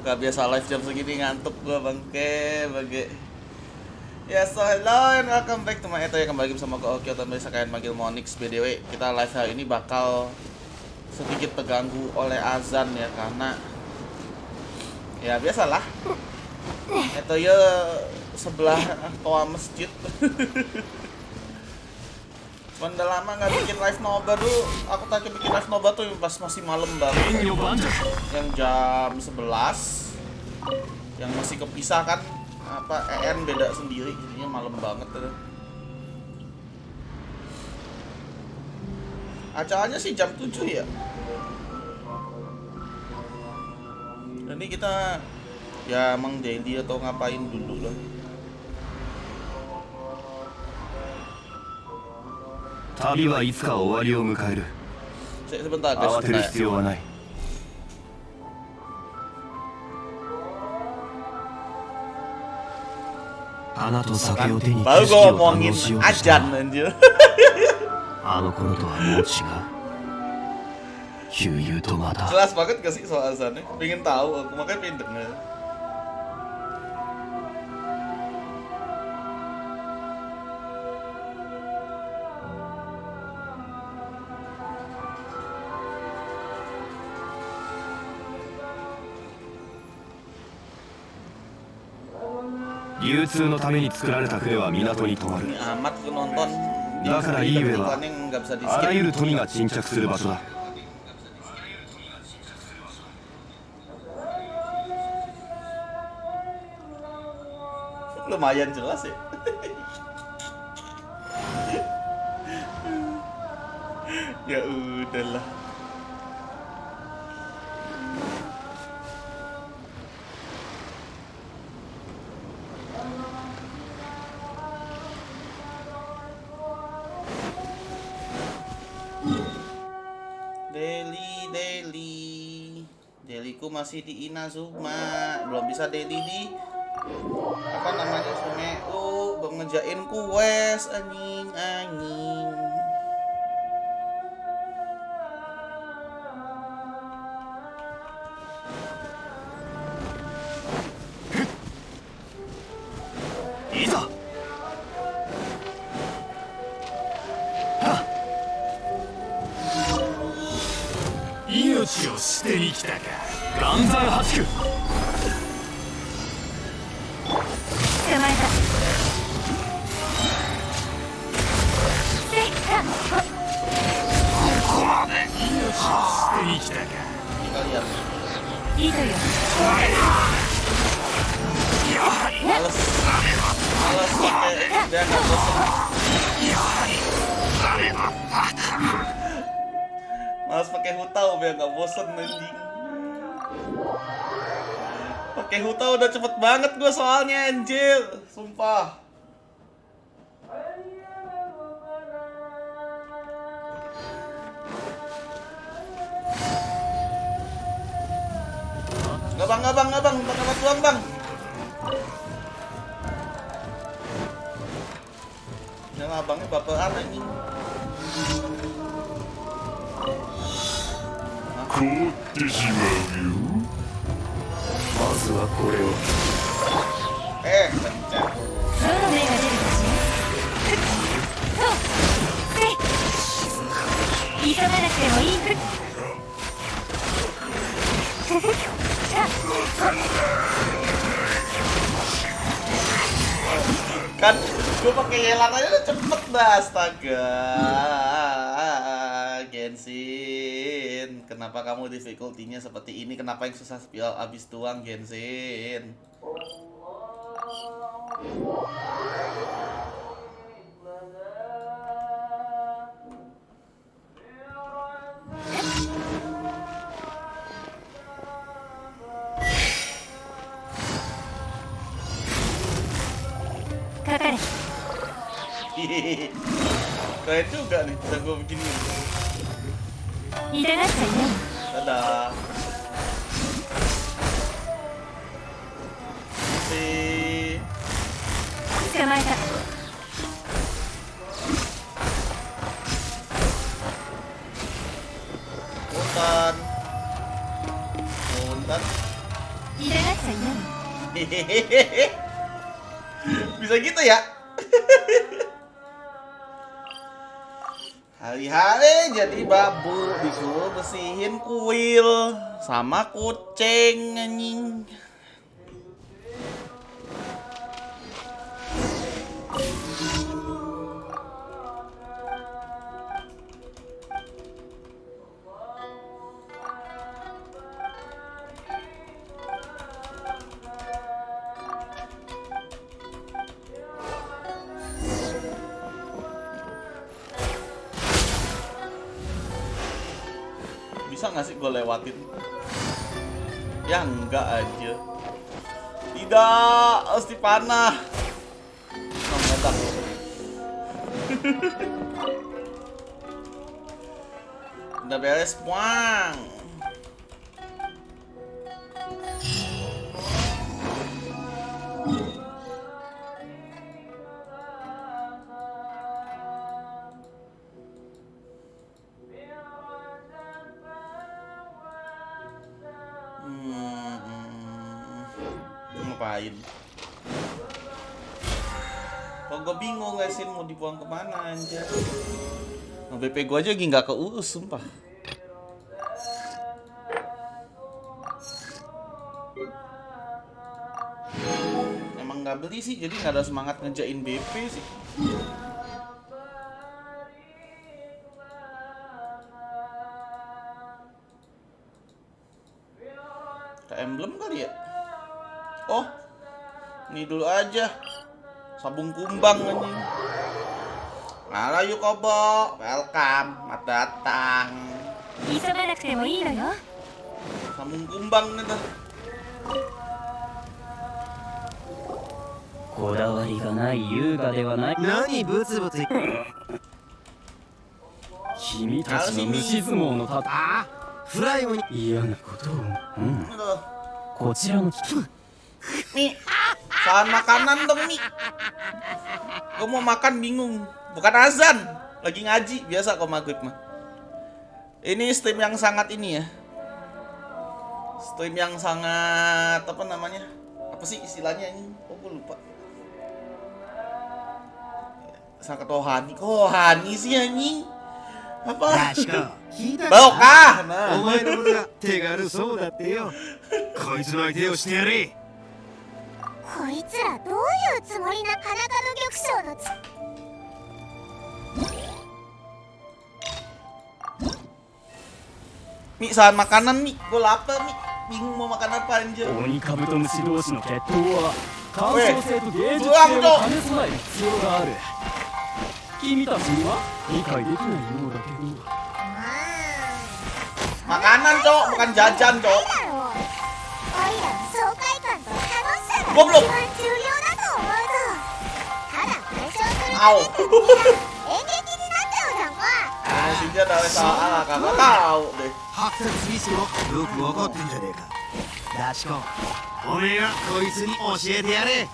Gak biasa live jam segini, ngantuk gua bangke. Ya, so hello and welcome back to my Atelier. Kembali bersama gue Oki atau biasa kalian manggil Monix. BDW, kita live hari ini bakal sedikit terganggu oleh azan ya, karena ya biasalah Atelier sebelah toa masjid. Cuman udah lama nggak bikin live Nobar dulu. Aku tadi bikin live Nobar tuh pas masih malam banget, yang jam 11, yang masih kepisah kan, apa EN beda sendiri, jadinya malam banget tuh. Acaranya sih jam 7 ya. Dan ini kita ya emang daily atau ngapain dulu lah. Tabi wa itsuka owari o mukaeru. Sebentar guys, Awateru hitsuyou wa nai. Baru gue ngomongin ajan anjir. Jelas banget gak sih soal azannya? Pengen tahu, aku makanya pengen denger. Ryūtsū no tame ni tsukurareta kure wa minato ni tomaru. Amat gue nonton. Dakara iiue wa arayuru tomi ga chinchaku suru basho da. Lumayan jelas ya. Ya udahlah. Deliku masih di Inazuma, belum bisa daily di apa namanya Sumeu, belum ngejain quest anjing. Iza. Inochi o shite ni kita ka. Ganzan Hachiku. Males pakai dia nggak bosan. Males pakai hutau biar nggak bosan anjing. Pakai hutau udah cepet banget gue soalnya anjir, sumpah. Nggak bang, pakai tuang bang. Yang abangnya baperan anjing. Pencet. Kan gue pakai yelan aja udah cepet dah, astaga. Genshin, kenapa kamu difficulty-nya seperti ini? Kenapa yang susah spill abis tuang, Genshin? Keren juga nih, bisa gue begini. Dadah. Punten. Bisa gitu ya? Hari-hari jadi babu, disuruh bersihin kuil sama kucing anjing. Bisa nggak sih gue lewatin? Ya enggak aja. Tidak, harus dipanah. Meledak. Udah beres, puang. Ngapain? Kok gue bingung Sin mau dibuang kemana aja. Nah, BP gue aja lagi nggak keurus sumpah. Emang nggak beli sih, jadi nggak ada semangat ngejain BP sih. Ke emblem kali ya? Oh, ini dulu aja. Sabung kumbang anjing. Halo Yukobo, welcome, selamat datang. Sabung kumbang nih tuh. こだわりがない優雅ではない。何ブツブツ言って。君たちの虫相撲のたあフライムに嫌なことを。うん。 Aduh. こちらの Mi, saran makanan dong Mi. Gue mau makan bingung. Bukan azan, lagi ngaji biasa kok maghrib mah. Ini stream yang sangat ini ya. Stream yang sangat apa namanya? Apa sih istilahnya ini? Oh gue lupa. Sangat rohani. Kok rohani sih anjing? Apa? Barokah. Nah. お前のことが手軽そうだってよ。こいつの相手をしてやれ。こいつらどういうつもりなカナカの玉章のMi, saran makanan Mi. Gue lapar Mi. Bingung mau makan apa anjir. オニカブトムシ同士の決闘は感想性と芸術性を兼ね備える必要がある。君たちには理解できないようだけど。 Makanan cok, bukan jajan cok. だろう。おいらの爽快感と楽しさがゴブロ一番重要だと思うぞ。ただ解消するだ青。けじゃ演劇になっちゃうじゃんか。 Si dia dari salah kagak tahu deh. 白札ミスもよくわかってんじゃねえか。ダシコ、おめえがこいつに教えてやれ。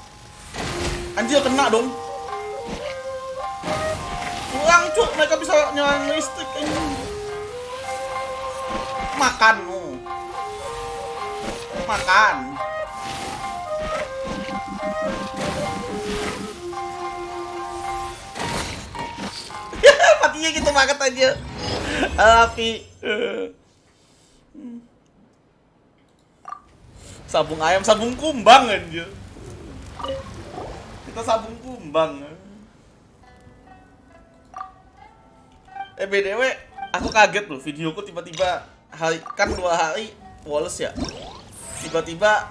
Anjir kena dong. Kurang cuk, mereka bisa nyalain listrik ini. Makan, makan. Matinya gitu banget aja. Tapi sabung ayam, sabung kumbang aja. Kita sabung kumbang. BTW, aku kaget loh, videoku tiba-tiba hari kan 2 hari Wallace ya. Tiba-tiba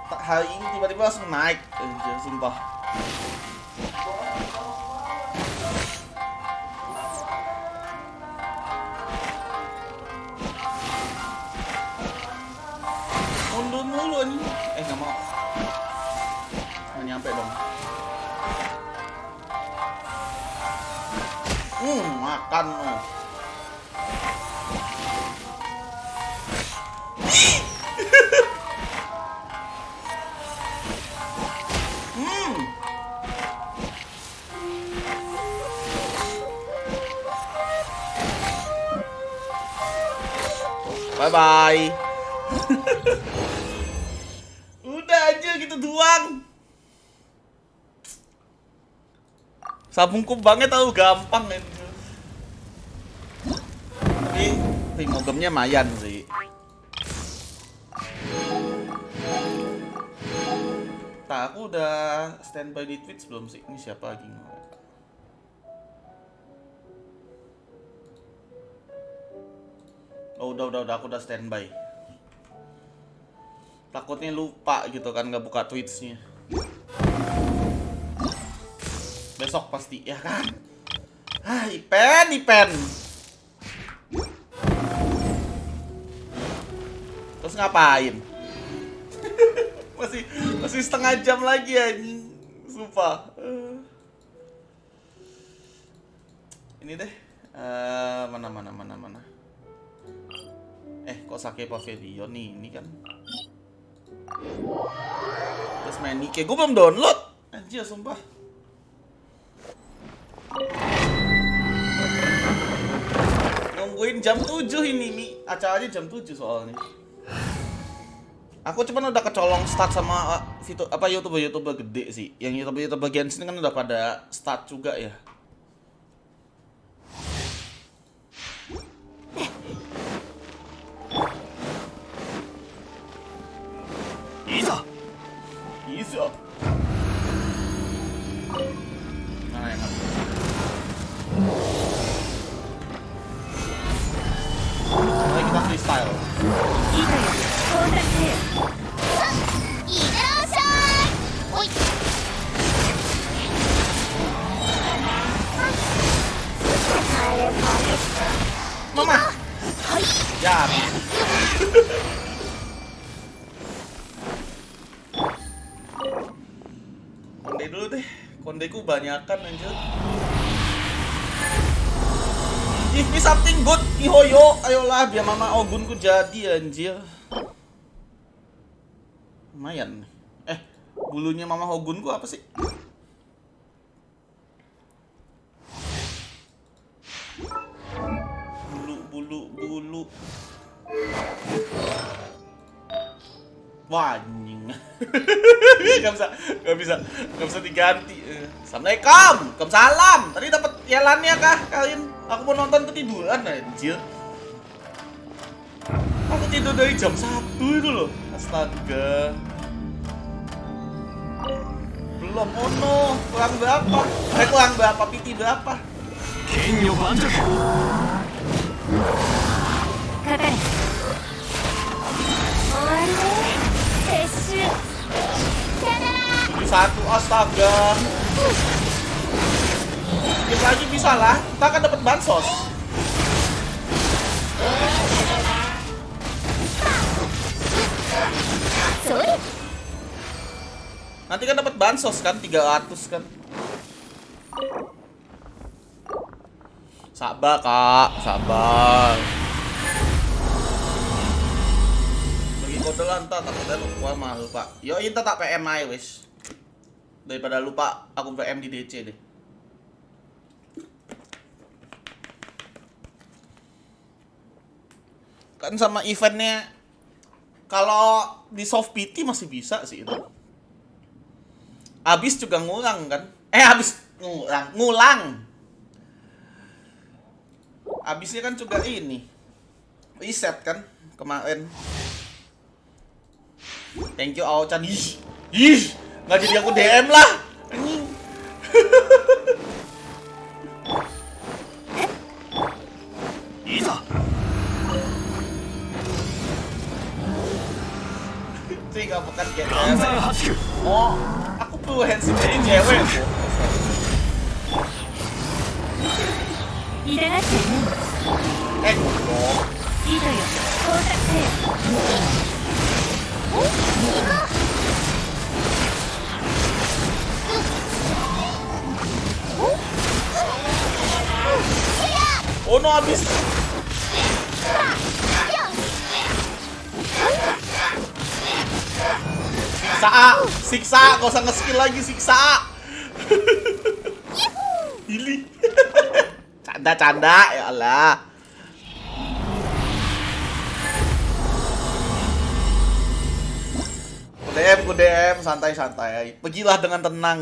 hari ini tiba-tiba langsung naik anjir, sumpah. Mundur mulu nih. Nggak mau. Nggak nyampe dong. Makan loh. Bye bye. Udah aja gitu kubang. Sabung kubangnya tahu gampang kan. Tapi mogemnya mayan sih. Tak, aku udah standby di Twitch belum sih? Ini siapa lagi? Oh, udah, aku udah standby. Takutnya lupa gitu kan, nggak buka Twitch-nya. Besok pasti, ya kan? Ah, Ipen. Terus ngapain? masih setengah jam lagi anjing. Sumpah. Ini deh. Mana. Kok Sake Pavilion nih? Ini kan. Terus main Nike. Gue belum download. Anjir, sumpah. Nungguin jam 7 ini, Mi. Acaranya jam 7 soalnya. Aku cuman udah kecolong start sama YouTuber gede sih. Yang YouTuber Genshin kan udah pada start juga ya. Bisa. Mana yang harus? Mari kita freestyle. Mama. Ya. Konde dulu deh. Kondeku banyakan anjir. Give me something good, Mihoyo. Ayolah, biar Mama Ogunku jadi anjir. Lumayan. Bulunya Mama Ogunku apa sih? Bulu. Wah, anjing. Gak bisa diganti. Assalamualaikum. Waalaikumsalam. Tadi dapat yalannya kah kalian? Aku mau nonton ketiduran anjir. Aku tidur dari jam 1 itu loh. Astaga. Belum, oh no. Kurang berapa? Kurang berapa? PT berapa? Satu, astaga. Dikit lagi bisa lah. Kita akan dapat bansos. Nanti kan dapat bansos kan 300 kan. Sabar kak, sabar. Bagi kode lah entar takutnya lupa mah lupa. Yo inta tak PM aja wis. Daripada lupa aku PM di DC deh. Kan sama eventnya kalau di soft PT masih bisa sih itu. Abis juga ngulang kan? Ngulang. Abisnya kan juga ini reset kan kemarin. Thank you Aochan. Ih, nggak jadi aku DM lah. Anjing. Cuy, gak bukan cewek. Oh, aku perlu handshake dari cewek. Oh no, habis. Siksa, gak usah nge-skill lagi, siksa. Ili. Canda, ya Allah. Ku DM, santai-santai. Pergilah dengan tenang.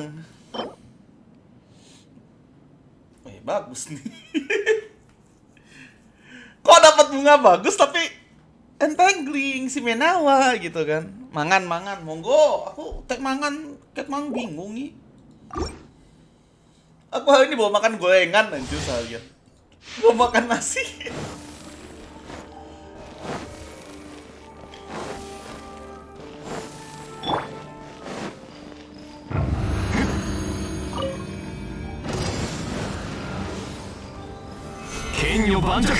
Bagus nih. Kok dapat bunga bagus tapi entangling si Menawa gitu kan. Mangan, monggo. Aku tek mangan, ket mang bingung nih. Aku hari ini bawa makan gorengan anjir saya. Bawa makan nasi. Kenyo banjak.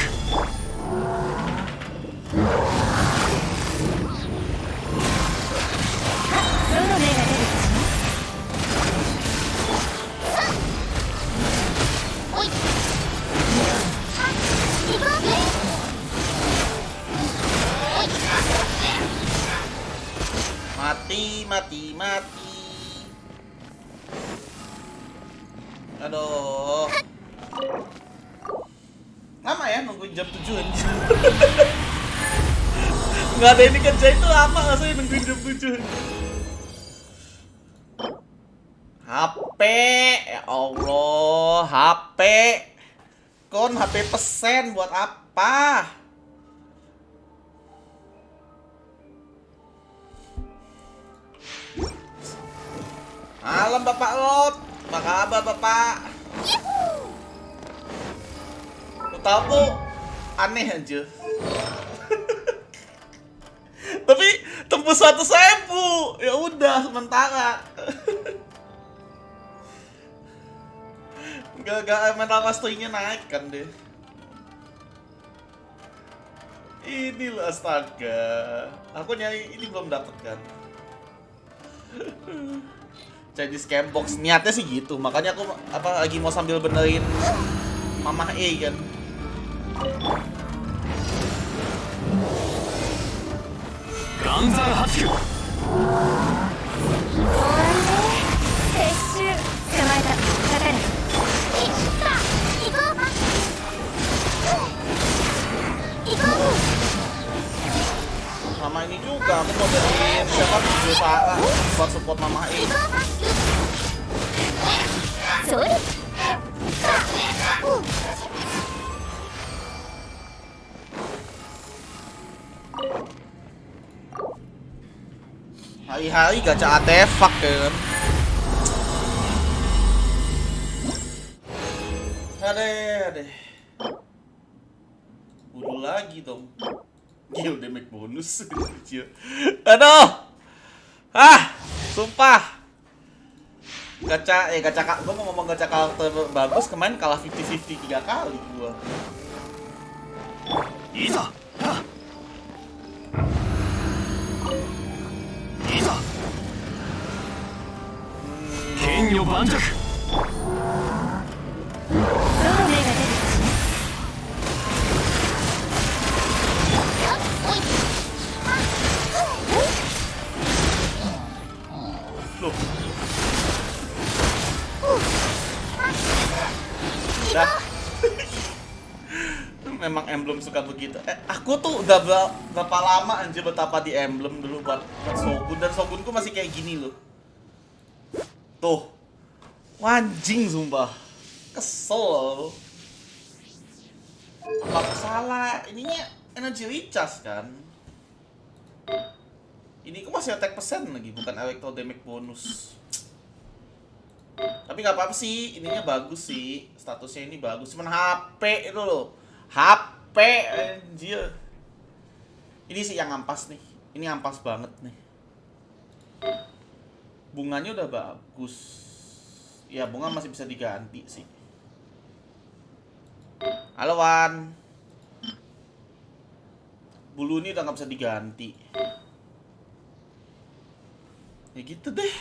Mati. Aduh. Lama ya nungguin jam 7 anjir. Nggak ada ini kerja itu lama nggak sih nungguin jam 7. HP, ya Allah, HP. Kon HP pesen buat apa? Malam Bapak Lot, apa kabar Bapak? Tahu aneh aja. Tapi tembus 100.000. Ya udah sementara. Gak mental mastery-nya naik kan deh. Ini loh astaga. Aku nyari ini belum dapet kan. Jadi scam box niatnya sih gitu. Makanya aku lagi mau sambil benerin Mamah E kan. Sama ini juga aku mau jadi siapa berusaha buat support Mamah E. Hari-hari gacha artefak kan. Adeh. Udah lagi dong. Gil damage bonus. Aduh. Sumpah. Gacha gua mau ngomong gacha karakter bagus kemarin kalah 50-50 3 kali gua. Isa. Kenyo banjak. Loh. Dah. Memang emblem suka begitu. Aku tuh udah berapa lama anjir betapa di emblem dulu buat Shogun, dan Shogunku masih kayak gini loh. Tuh. Anjing sumpah. Kesel loh. Apa salah? Ininya energy recharge kan. Ini aku masih attack persen lagi, bukan electro damage bonus. Tapi nggak apa-apa sih, ininya bagus sih. Statusnya ini bagus, cuman HP itu loh. HP anjir. Ini sih yang ampas nih. Ini ampas banget nih. Bunganya udah bagus. Ya bunga masih bisa diganti sih. Halo Wan. Bulu ini udah nggak bisa diganti. Ya gitu deh.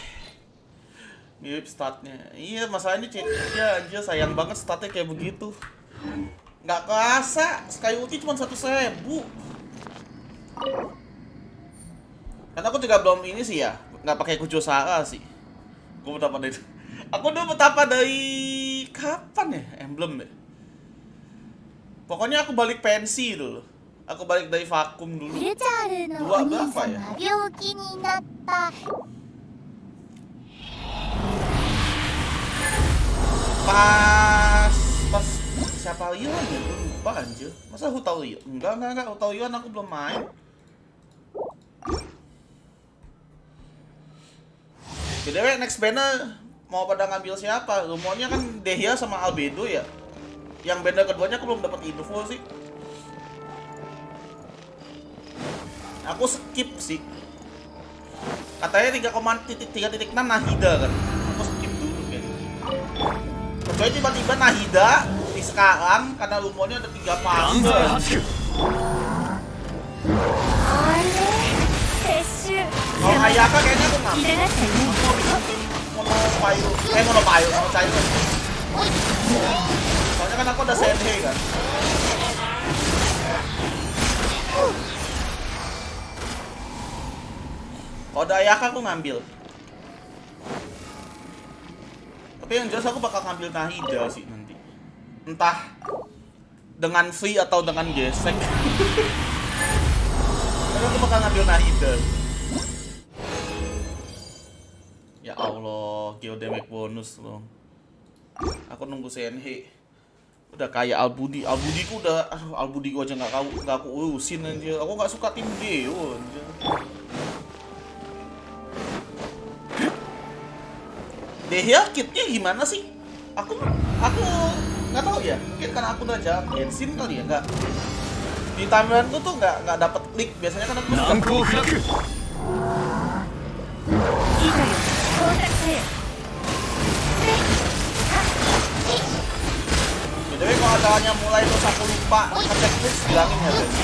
Mirip statnya. Iya masalahnya ya anjir sayang banget statnya kayak begitu. Nggak kerasa, Sky Ulti cuma 1.000. Karena aku juga belum ini sih ya, nggak pakai Kujo Sara sih. Aku betapa dari, aku dulu betapa dari kapan ya emblem ya. Pokoknya aku balik pensi dulu. Aku balik dari vakum dulu. フルチャールのお兄さんが病気になった。 Pas siapa Yuan ya? Gue lupa anjir. Masa aku tahu Yuan? Enggak. Aku tahu Yuan, aku belum main. BTW next banner mau pada ngambil siapa? Rumornya kan Dehya sama Albedo ya. Yang banner keduanya aku belum dapat info sih. Aku skip sih. Katanya 3,6 Nahida kan. Aku skip dulu kayaknya. Kecuali tiba-tiba Nahida di sekarang karena rumornya ada 3 fase. Kalau Ayaka kayaknya aku ngambil. Monopayo. Soalnya kan aku ada Senhei kan. Kalau ada Ayaka aku ngambil. Tapi yang jelas aku bakal ngambil Nahida sih nanti. Entah dengan free atau dengan gesek. Tapi aku bakal ngambil Nahida. Ya Allah, geodemic bonus loh. Aku nunggu Senhei. Udah kayak Albudi ku udah, Albudi ku aja nggak aku urusin aja. Aku nggak suka tim Geo aja. Dehya kitnya gimana sih? Aku nggak tahu ya. Mungkin karena aku udah jalan Genshin kali ya, nggak. Di timeline tuh nggak dapet leak. Biasanya kan aku suka leak. Jadi kalau adanya mulai terus aku lupa ngecek list, bilangin ya guys.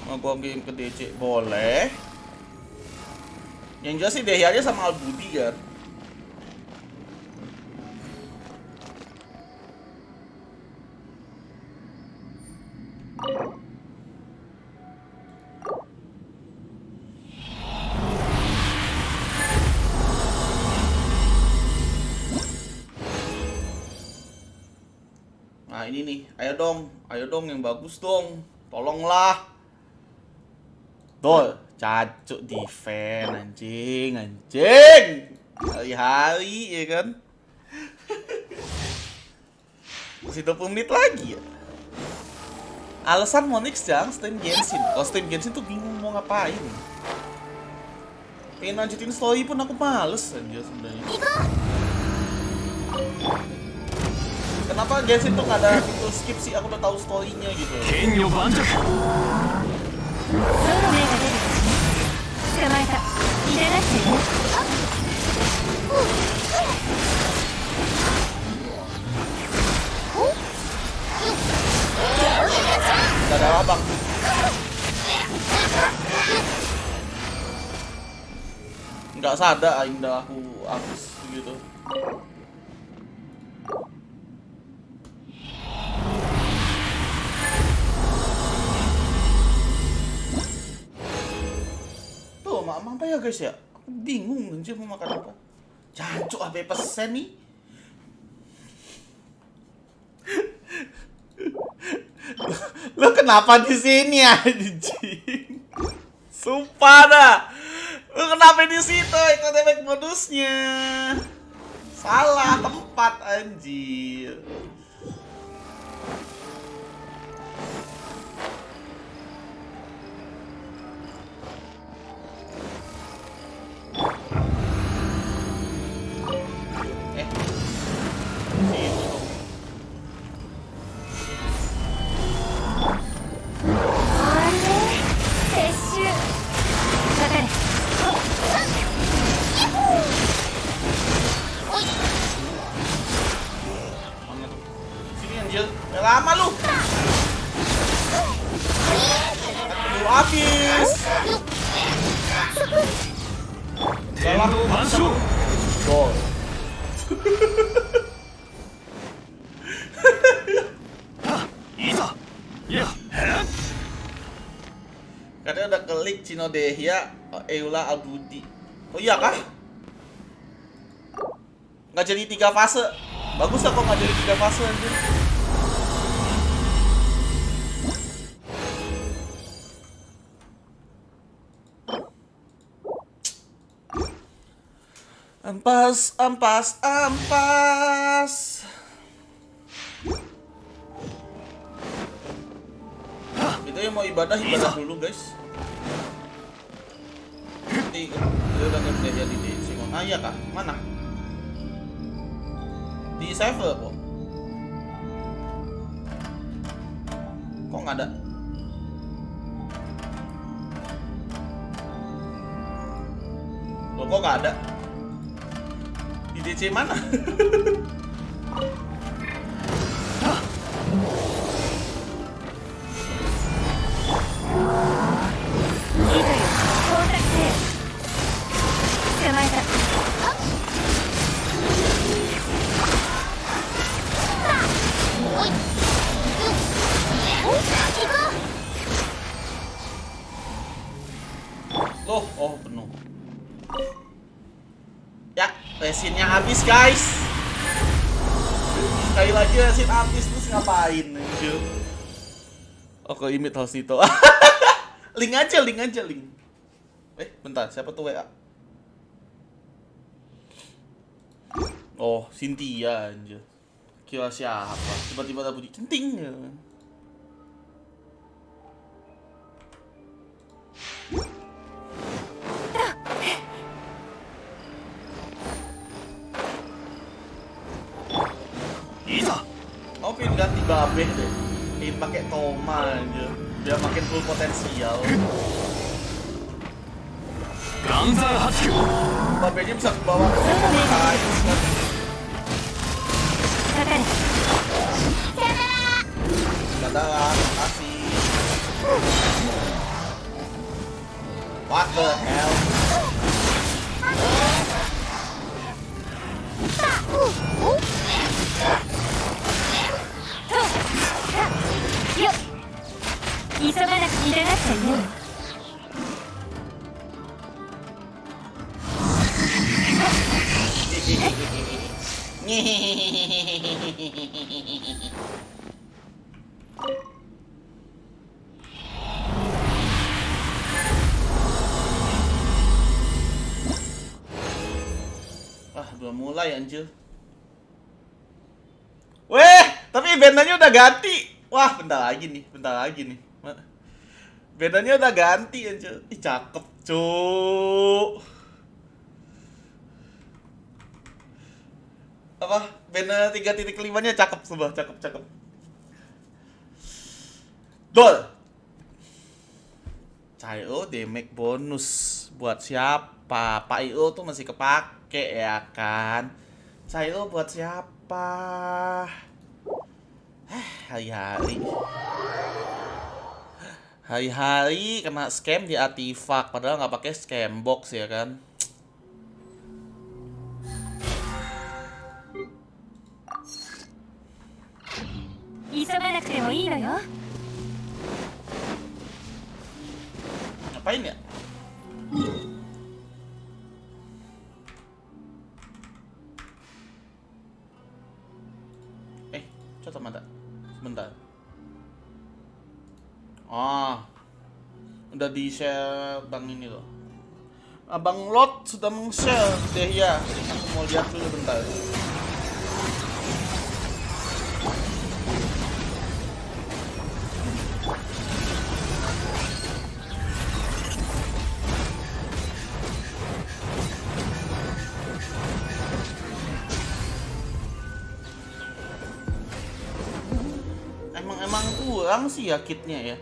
Mau gua game ke DC boleh. Yang jelas sih Dehya aja sama Albudi kan. Nah ini nih, ayo dong yang bagus dong, tolonglah. Tuh, cacuk defense anjing. Hari-hari ya kan. Masih 20 menit lagi ya. Alasan Monix jangan stream Genshin. Kalau stream Genshin tuh bingung mau ngapain. Pengen lanjutin story pun aku males aja sebenarnya. Kenapa Genshin tuh nggak ada fitur skip sih? Aku udah tahu story-nya gitu. Gak ada abang. Nggak sadar aing dah aku habis gitu. Tuh, mak apa ya guys ya? Aku bingung anjir mau makan apa. Jancuk HP pesen nih. Lo kenapa di sini anjing? Sumpah dah. Lo kenapa di situ? Ikut efek modusnya. Salah tempat anjir. Lama lu. Lu habis. Gol. Katanya udah klik Cino Dehya, Eula Albudi. Oh iya kah? Nggak jadi 3 fase. Bagus lah kok nggak jadi 3 fase anjir. Ampas, ampas, ampas. Itu yang mau ibadah dulu guys. Nanti udah ngerti ya di Simon. Ah iya kah? Mana? Di server kok. Kok nggak ada? Loh kok nggak ada? Di DC mana? Loh, oh penuh. Ya, resinnya habis guys. Sekali lagi resin habis, terus ngapain anjir? Oh, ke imit host itu. link aja. Bentar, siapa tuh WA? Oh, Cynthia anjir. Kira siapa? Tiba-tiba ada bunyi centing. Oh, pengen ganti babe deh. Pengen pakai Toma aja. Biar makin full potensial. Babenya bisa kebawa ke dadah, makasih. What the hell? Udah mulai anjir. Weh, tapi bandanya udah ganti. Wah, bentar lagi nih. Bandanya udah ganti anjir. Ih, cakep, cuk. Apa? Band 3.5-nya cakep, sumpah, cakep. Dol. Cairo damage bonus buat siapa? Pak IO tuh masih kepake ya kan? Cairo buat siapa? Hari-hari kena scam di artifak, padahal nggak pakai scam box ya kan? Ngapain ya? Coba mata. Sebentar. Udah di-share Bang ini loh. Abang Lot sudah meng-share deh ya. Aku mau lihat dulu bentar. Emang kurang sih ya kitnya ya.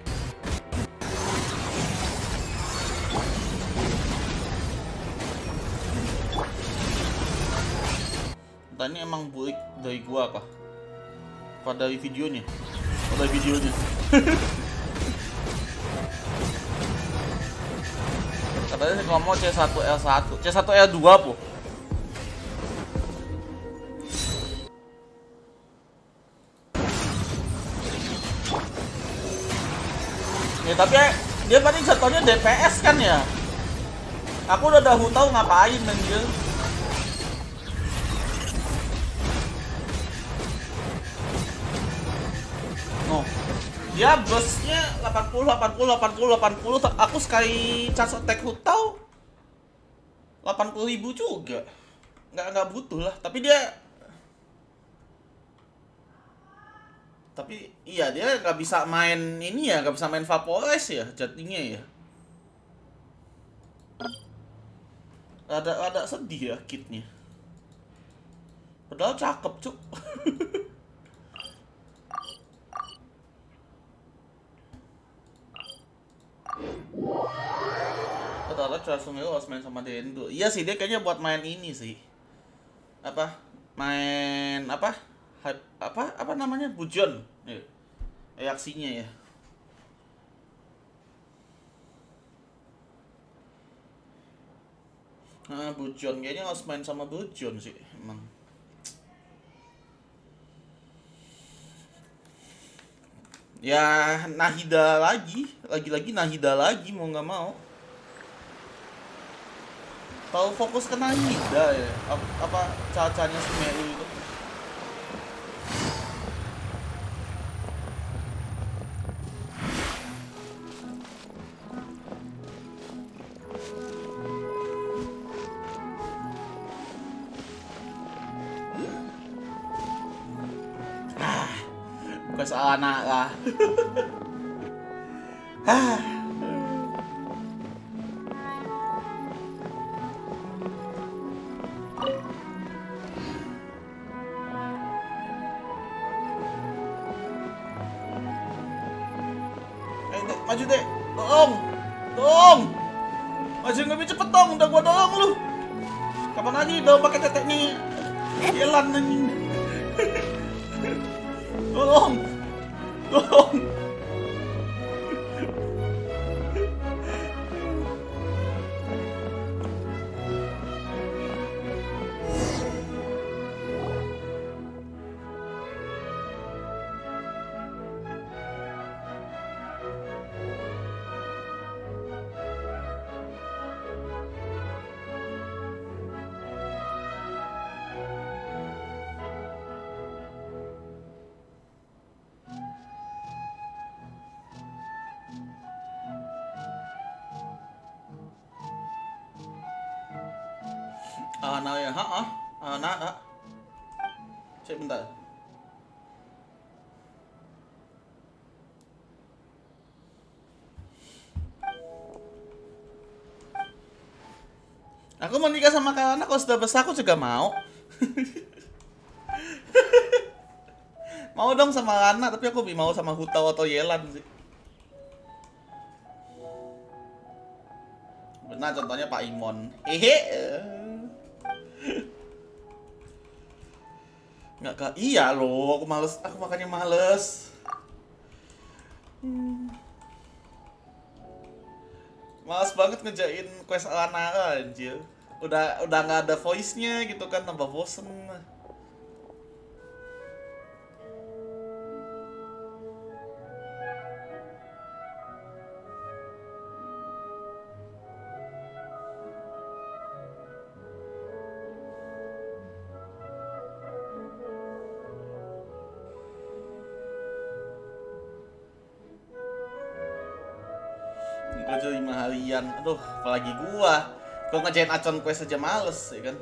Entah ini emang buik dari gua kah? Apa dari videonya? Oh, dari videonya. Katanya sih kalau mau C1L1, C1L2 po. Ya tapi dia paling satunya DPS kan ya. Aku udah tahu ngapain anjir. Oh. Dia busnya 80, 80, 80, 80. Aku sekali charge attack hutau 80.000 juga. Nggak butuh lah. Tapi iya dia nggak bisa main ini ya, nggak bisa main vaporize ya jadinya ya. Ada sedih ya kitnya. Padahal cakep cuk. Padahal langsung harus main sama Dendo. Iya sih dia kayaknya buat main ini sih. Main apa namanya, bujon reaksinya ya. Nah, bujon kayaknya harus main sama bujon sih emang. Ya Nahida lagi Nahida lagi mau nggak mau. Tahu fokus ke Nahida ya. Apa cacanya si Meru itu? Bukan anak lah. Maju deh, tolong, maju lebih cepet dong, udah gua dorong lu. Kapan lagi dorong pakai teteknya? Jalan anjing. Tolong. Nah ya, cek bentar. Aku mau nikah sama kalian, kalau sudah besar aku juga mau. Mau dong sama Lana, tapi aku lebih mau sama Hutau atau Yelan sih. Benar, contohnya Pak Imon. Nggak kak, iya loh, aku makanya males. Males banget ngejain quest Lana anjir. Udah nggak ada voice-nya gitu kan, tambah bosen. Kerja 5 harian, aduh, apalagi gua ngejain Acon quest aja males, ya kan?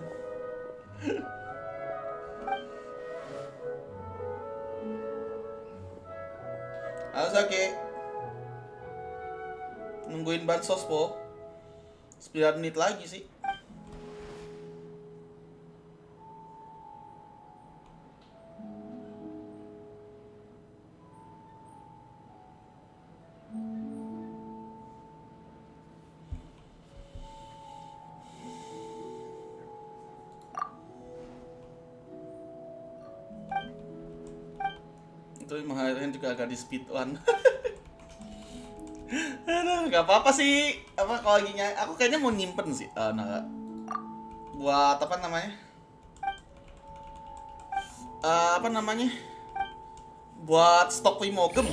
Halo Sake, nungguin bansos po, 9 menit lagi sih. Itu mengharuskan juga agak di speed one. Aduh, nggak apa-apa sih. Apa kalau lagi aku kayaknya mau nyimpen sih. Buat apa namanya? Buat stok Primogem.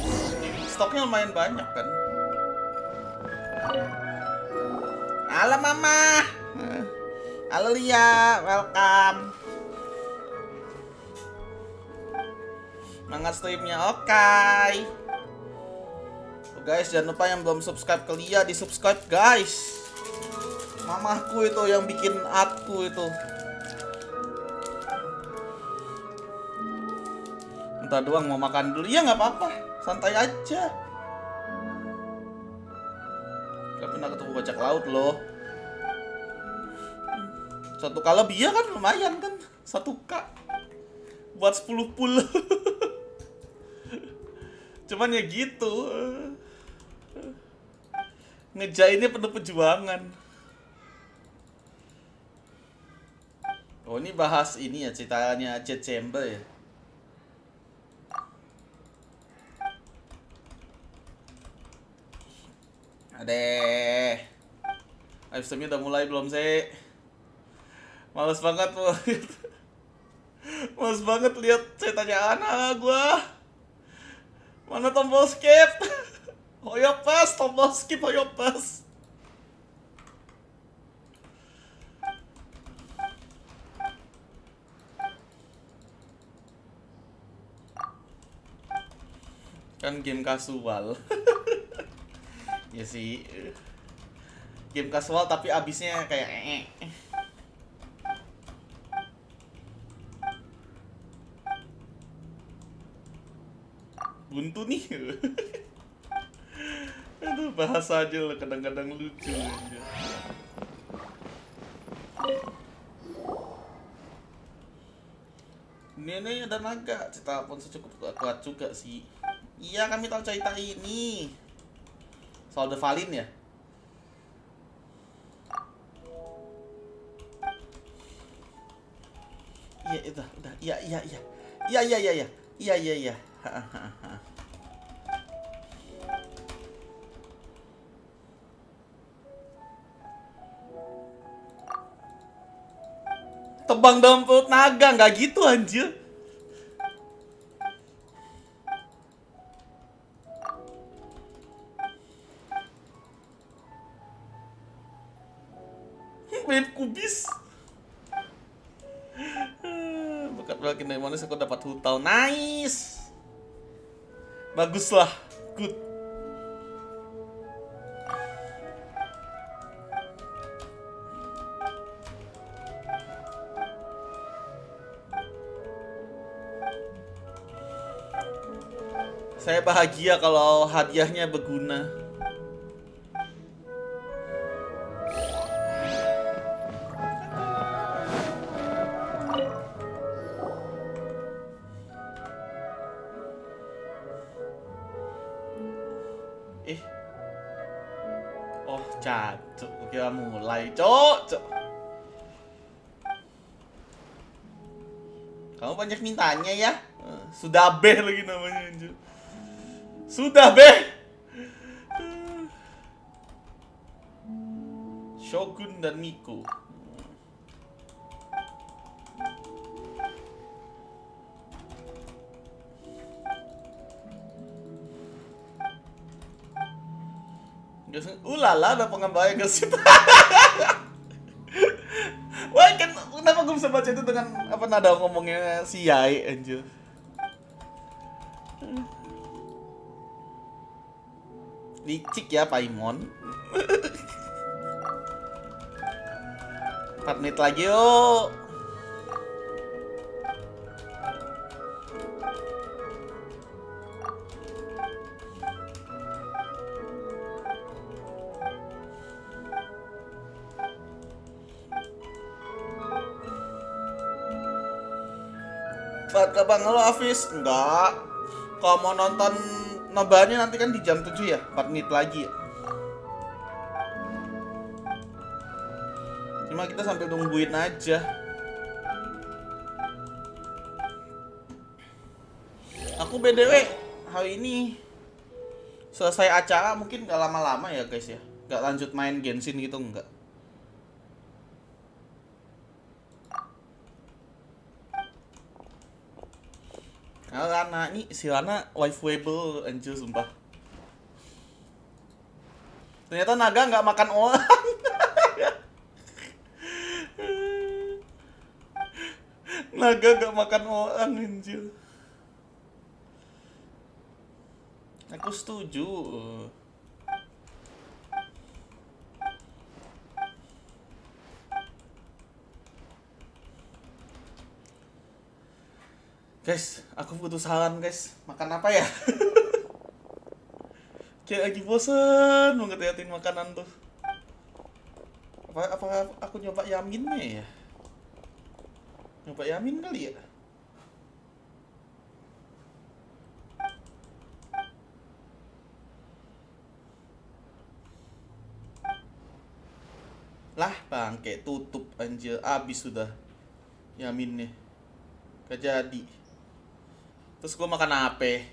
Stoknya lumayan banyak kan. Halo Mama. Halo Lia, welcome. Semangat streamnya, oke. Guys, jangan lupa yang belum subscribe ke Lia di subscribe guys. Mamahku itu yang bikin aku itu. Entah doang mau makan dulu, ya nggak apa-apa, santai aja. Gak pernah ketemu bajak laut loh. 1 kali biar kan lumayan kan, 1K buat 10 pool. Cuman ya gitu, ngejainnya penuh perjuangan. Oh ini bahas ini ya, ceritanya Jet Chamber ya. Adeh, live streamnya udah mulai belum sih? Males banget loh. Males banget lihat ceritanya anak gua. Mana tombol skip? Hoyo pas, tombol skip hoyo pas. Kan game kasual. Ya sih. Game kasual tapi abisnya kayak buntu nih. Aduh, bahasa aja lah kadang-kadang lucu. Ini ada naga, cerita pun secukup kuat juga sih. Iya, kami tahu cerita ini. Soal The Valin ya. Iya, udah. Iya. Tebang dalam perut naga, nggak gitu anjir. Wave kubis. Bekat balikin dari Monix, aku dapat hutau. Nice. Bagus lah, good. Saya bahagia kalau hadiahnya berguna. Oh, cacuk, kira mulai, cok. Kamu banyak mintanya ya? Sudah beh lagi namanya anjir. Sudah beh. Shogun dan Miko. Ulala, ada pengembara gesit. Wah, kenapa gue bisa baca itu dengan apa nada ngomongnya si Yai anjir. Licik ya Paimon. 4 menit lagi yuk. Ke Bang, halo Hafiz. Enggak. Kalau mau nonton Nobarnya nanti kan di jam 7 ya, 4 menit lagi ya. Cuma kita sambil nungguin aja. Aku BDW hari ini selesai acara mungkin gak lama-lama ya guys ya. Gak lanjut main Genshin gitu enggak. Nah, Lana nih, si Lana waifuable anjir sumpah. Ternyata naga nggak makan orang. Naga nggak makan orang anjir. Aku setuju. Guys, aku butuh saran guys. Makan apa ya? Kayak lagi bosen banget liatin makanan tuh. Apa aku nyoba yaminnya ya? Nyoba yamin kali ya? Lah bangke, tutup anjir, abis sudah yaminnya. Gak jadi. Terus gue makan apa?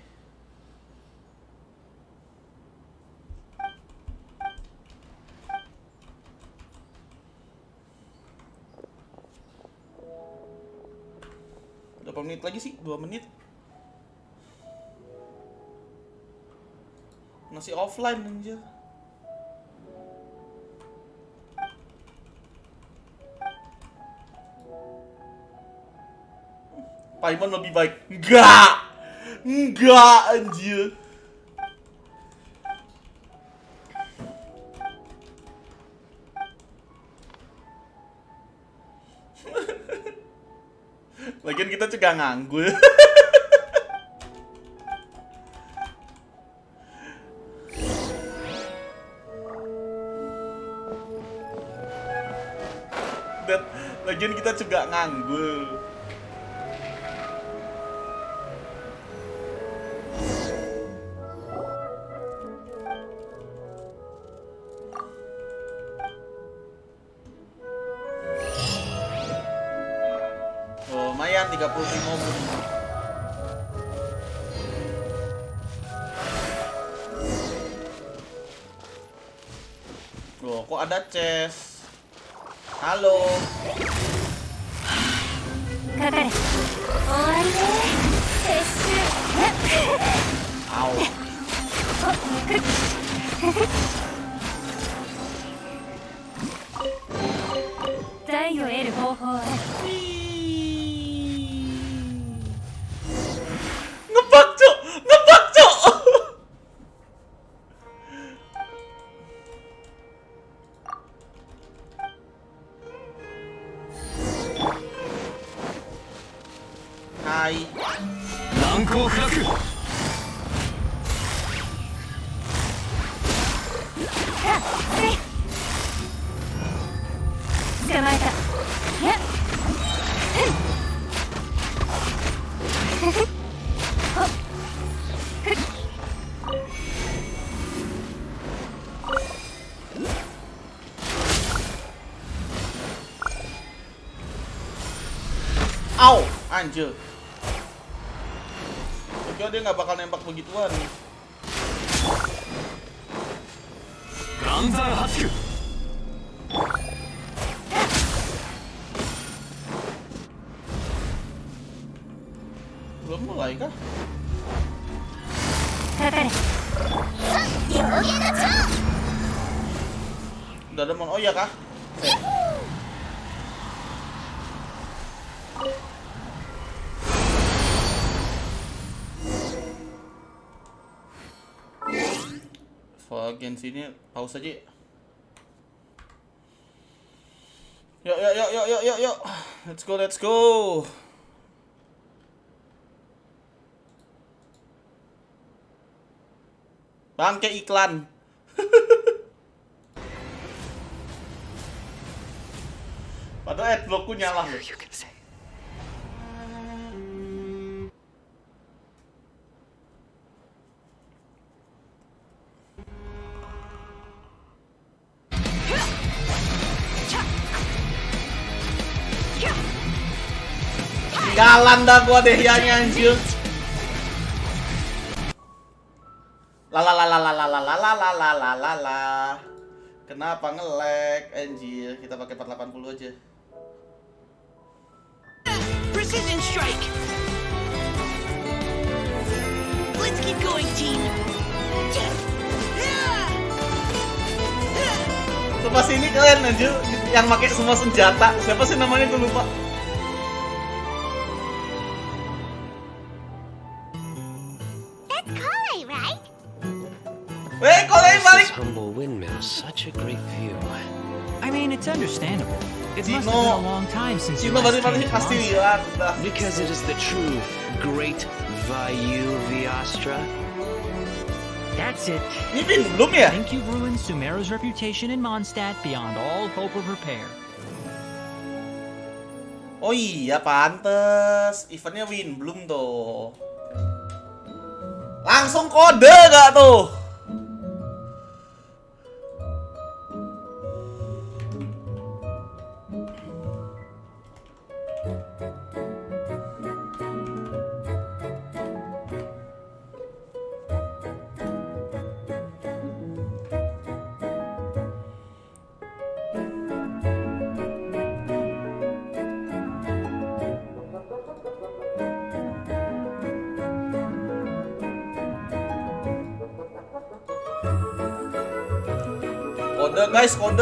Berapa menit lagi sih? 2 menit. Masih offline anjir. Paimon lebih baik. Enggak anjir. Lagian kita juga nganggur. Lagian kita juga nganggur. Lumayan 35 menit. Loh, kok ada chest? Halo. Au. 財を得る方法は Ngebug, Cok! Ngebug, Cok! Hai. 難攻不落。捕まえた。やっ。Au, anjir. Kira dia nggak bakal nembak begituan. Ganzan Hachiku. Belum mulai kah? Udah ada oh ya kah? Genshin ini pause aja. Yuk. Let's go. Bangke iklan. Padahal adblockku nyala loh. Tinggalan dah gua deh ya anjir. Lalalalalalalalalalalalala. Kenapa nge-lag anjir? Kita pakai 480 aja. Precision strike. Let's keep going, team. Sumpah sini kalian anjir yang pakai semua senjata. Siapa sih namanya tuh lupa. That's Kale, right? tumble windmill such a great view? I mean, it's understandable. It must have Cino. been a long time since you Cino last pasti came to pasti Monster. lihat udah. Because it is the true great Vayu Viastra. That's it. Ini Vin belum ya? I think you've ruined Sumeru's reputation in Mondstadt beyond all hope of repair. Oh iya pantes, eventnya Win belum tuh. Langsung kode gak tuh? Kode guys, kode.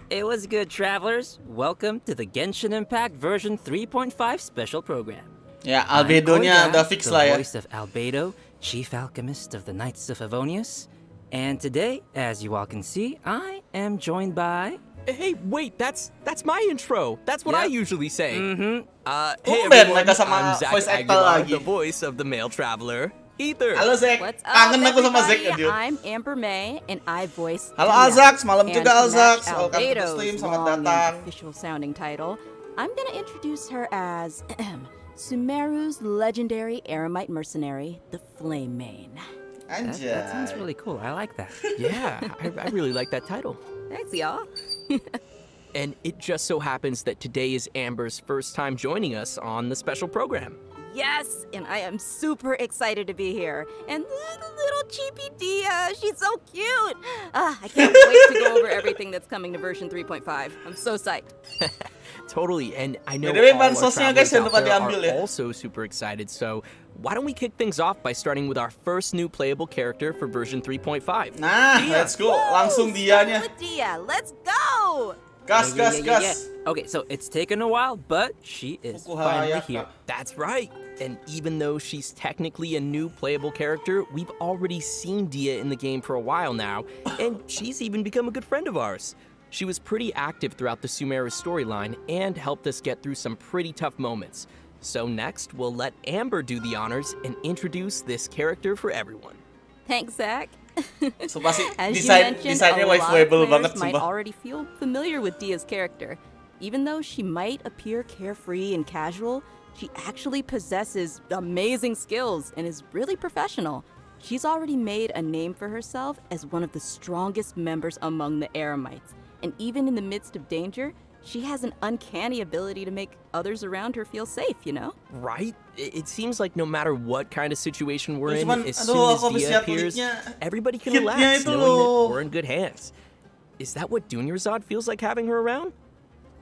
It was good, travelers. Welcome to the Genshin Impact version 3.5 special program. Ya, albedonya udah fix lah ya. The voice of Albedo, chief alchemist of the Knights of Favonius. And today, as you all can see, I am joined by... Hey, wait, that's my intro. That's what I usually say. Hey Tumben everyone, mereka sama I'm Zach voice actor Aguilar, lagi. the voice of the male traveler, Ether. Halo Zek, What's up, kangen aku sama Zek everybody? ya. I'm Amber May, and I voice Halo Dia. Alzax, malam And juga to Alzax. match Welcome to the Albedo's stream, selamat long and datang. official sounding title, I'm gonna introduce her as Sumeru's legendary Aramite mercenary, the Flame Mane. Anjay. That sounds really cool. I like that. Yeah, I really like that title. Thanks, y'all. And it just so happens that today is Amber's first time joining us on the special program. Yes, and I am super excited to be here. And the little cheapy Dia, she's so cute. I can't wait to go over everything that's coming to version 3.5. I'm so psyched. Totally, and I know By the way, all our bansosnya guys travelers yang out dapat there diambil are ya. also super excited, so why don't we kick things off by starting with our first new playable character for version 3.5. Nah, let's go. Langsung dianya. With Dia, let's go! Gas. Okay, so it's taken a while, but she is Fuku finally Hayaka. here. That's right. And even though she's technically a new playable character, we've already seen Dia in the game for a while now, and she's even become a good friend of ours. She was pretty active throughout the Sumeru storyline and helped us get through some pretty tough moments. So next, we'll let Amber do the honors and introduce this character for everyone. Thanks, Zach. Sumpah sih, As you desainnya mentioned, a lot of waifuable players banget might sumpah. already feel familiar with Dia's character. Even though she might appear carefree and casual, she actually possesses amazing skills and is really professional. She's already made a name for herself as one of the strongest members among the Aramites. And even in the midst of danger, she has an uncanny ability to make others around her feel safe, you know? Right? It seems like no matter what kind of situation we're in, Cuman, as aduh, soon aku as Dia habis appears, liatnya. everybody can Hitnya relax itu knowing loh. that we're in good hands. Is that what Dunyarzad feels like having her around?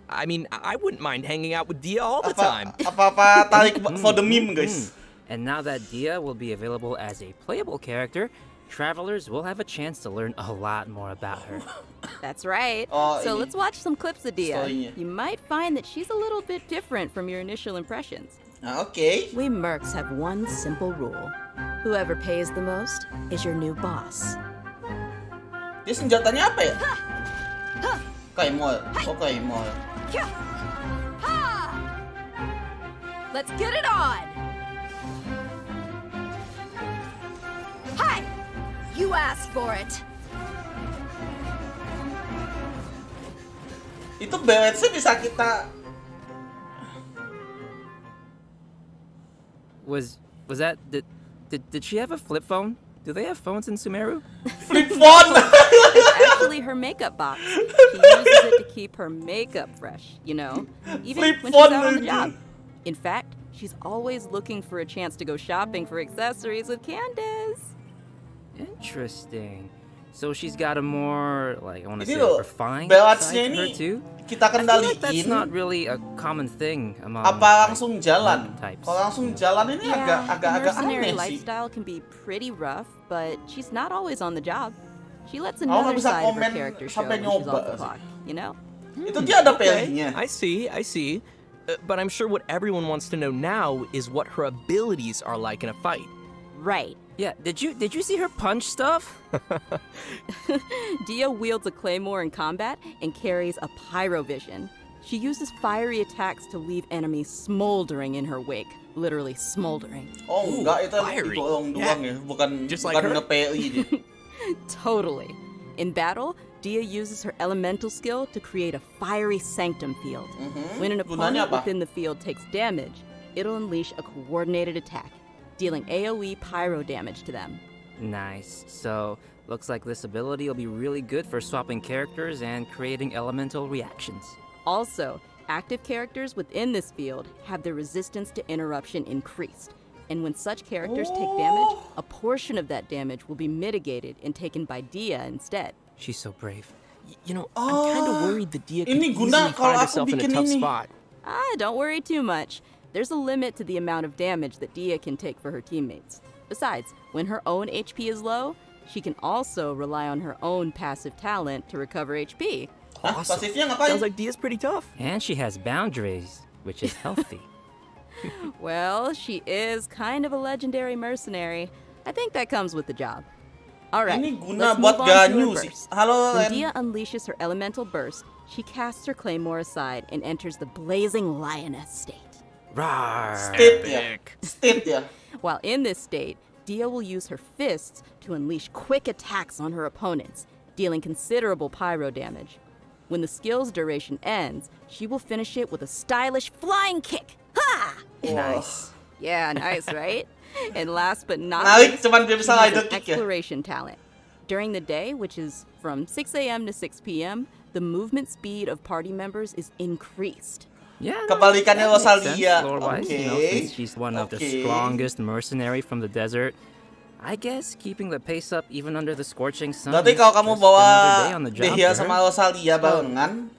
I mean, I wouldn't mind hanging out with Dia all the time. Apa tarik for the meme guys. And now that Dia will be available as a playable character, travelers will have a chance to learn a lot more about her. That's right. Oh, So ini let's watch some clips of Dia. storynya. You might find that she's a little bit different from your initial impressions. Oke. We mercs have one simple rule. Whoever pays the most is your new boss. Dia senjatanya apa ya? Kaimol. Oh, Kaimol. Let's get it on! Hi! You asked for it. Itu BWC bisa kita Was that did she have a flip phone? Do they have phones in Sumeru? flip phone. It's actually her makeup box. She uses it to keep her makeup fresh, you know? Even Flip when she's phone out on the lagi. job. In fact, she's always looking for a chance to go shopping for accessories with Candace. Interesting. So she's got a more, like, I want to say, Ini loh, refined balance-nya side to her ini too. kita I feel like that's kendaliin. not really a common thing among Apa langsung jalan? types. Kalau langsung jalan ini Yeah, agak mercenary aneh sih. lifestyle can be pretty rough, but she's not always on the job. She lets Aku nggak another bisa side of her komen character show sampai when she's nyoba off the sih. clock, you know? Itu dia ada pilihnya. I see. But I'm sure what everyone wants to know now is what her abilities are like in a fight. Right. Yeah, did you see her punch stuff? Dia wields a claymore in combat and carries a pyrovision. She uses fiery attacks to leave enemies smoldering in her wake. Literally smoldering. Oh enggak, itu fiery. doang ya, bukan Just like her? nge-PI dia. Totally. In battle, Dia uses her elemental skill to create a fiery sanctum field. When an opponent within the field takes damage, it'll unleash a coordinated attack, dealing AoE pyro damage to them. Nice. So, looks like this ability will be really good for swapping characters and creating elemental reactions. Also, active characters within this field have their resistance to interruption increased. And when such characters take damage, a portion of that damage will be mitigated and taken by Dia instead. She's so brave. You know, I'm kind of worried that Dia could ini easily guna find kalau aku herself in a bikin tough ini. spot. Don't worry too much. There's a limit to the amount of damage that Dia can take for her teammates. Besides, when her own HP is low, she can also rely on her own passive talent to recover HP. Awesome. Pasifnya ngapain? Sounds like Dia's pretty tough. And she has boundaries, which is healthy. Well, she is kind of a legendary mercenary. I think that comes with the job. Alright, Ini guna let's buat move on to her ganyu sih. burst. Halo, When Len. Dia unleashes her elemental burst, she casts her claymore aside and enters the blazing lioness state. Rawr. State ya. While in this state, Dia will use her fists to unleash quick attacks on her opponents, dealing considerable pyro damage. When the skill's duration ends, she will finish it with a stylish flying kick. Ha! Nice. Yeah, nice, right? And last but not Menarik, least, cuman dia she bisa has idle an kick ya. exploration talent. During the day, which is from 6 a.m. to 6 p.m., the movement speed of party members is increased. Yeah. Kebalikannya that makes sense Rosalia. lore-wise, you know, Okay. since she's one of the Okay. strongest mercenary from the desert. I guess keeping the pace up even under the scorching sun. Berarti is kalau kamu just bawa another day on the job Dehia for her. sama Rosalia barengan,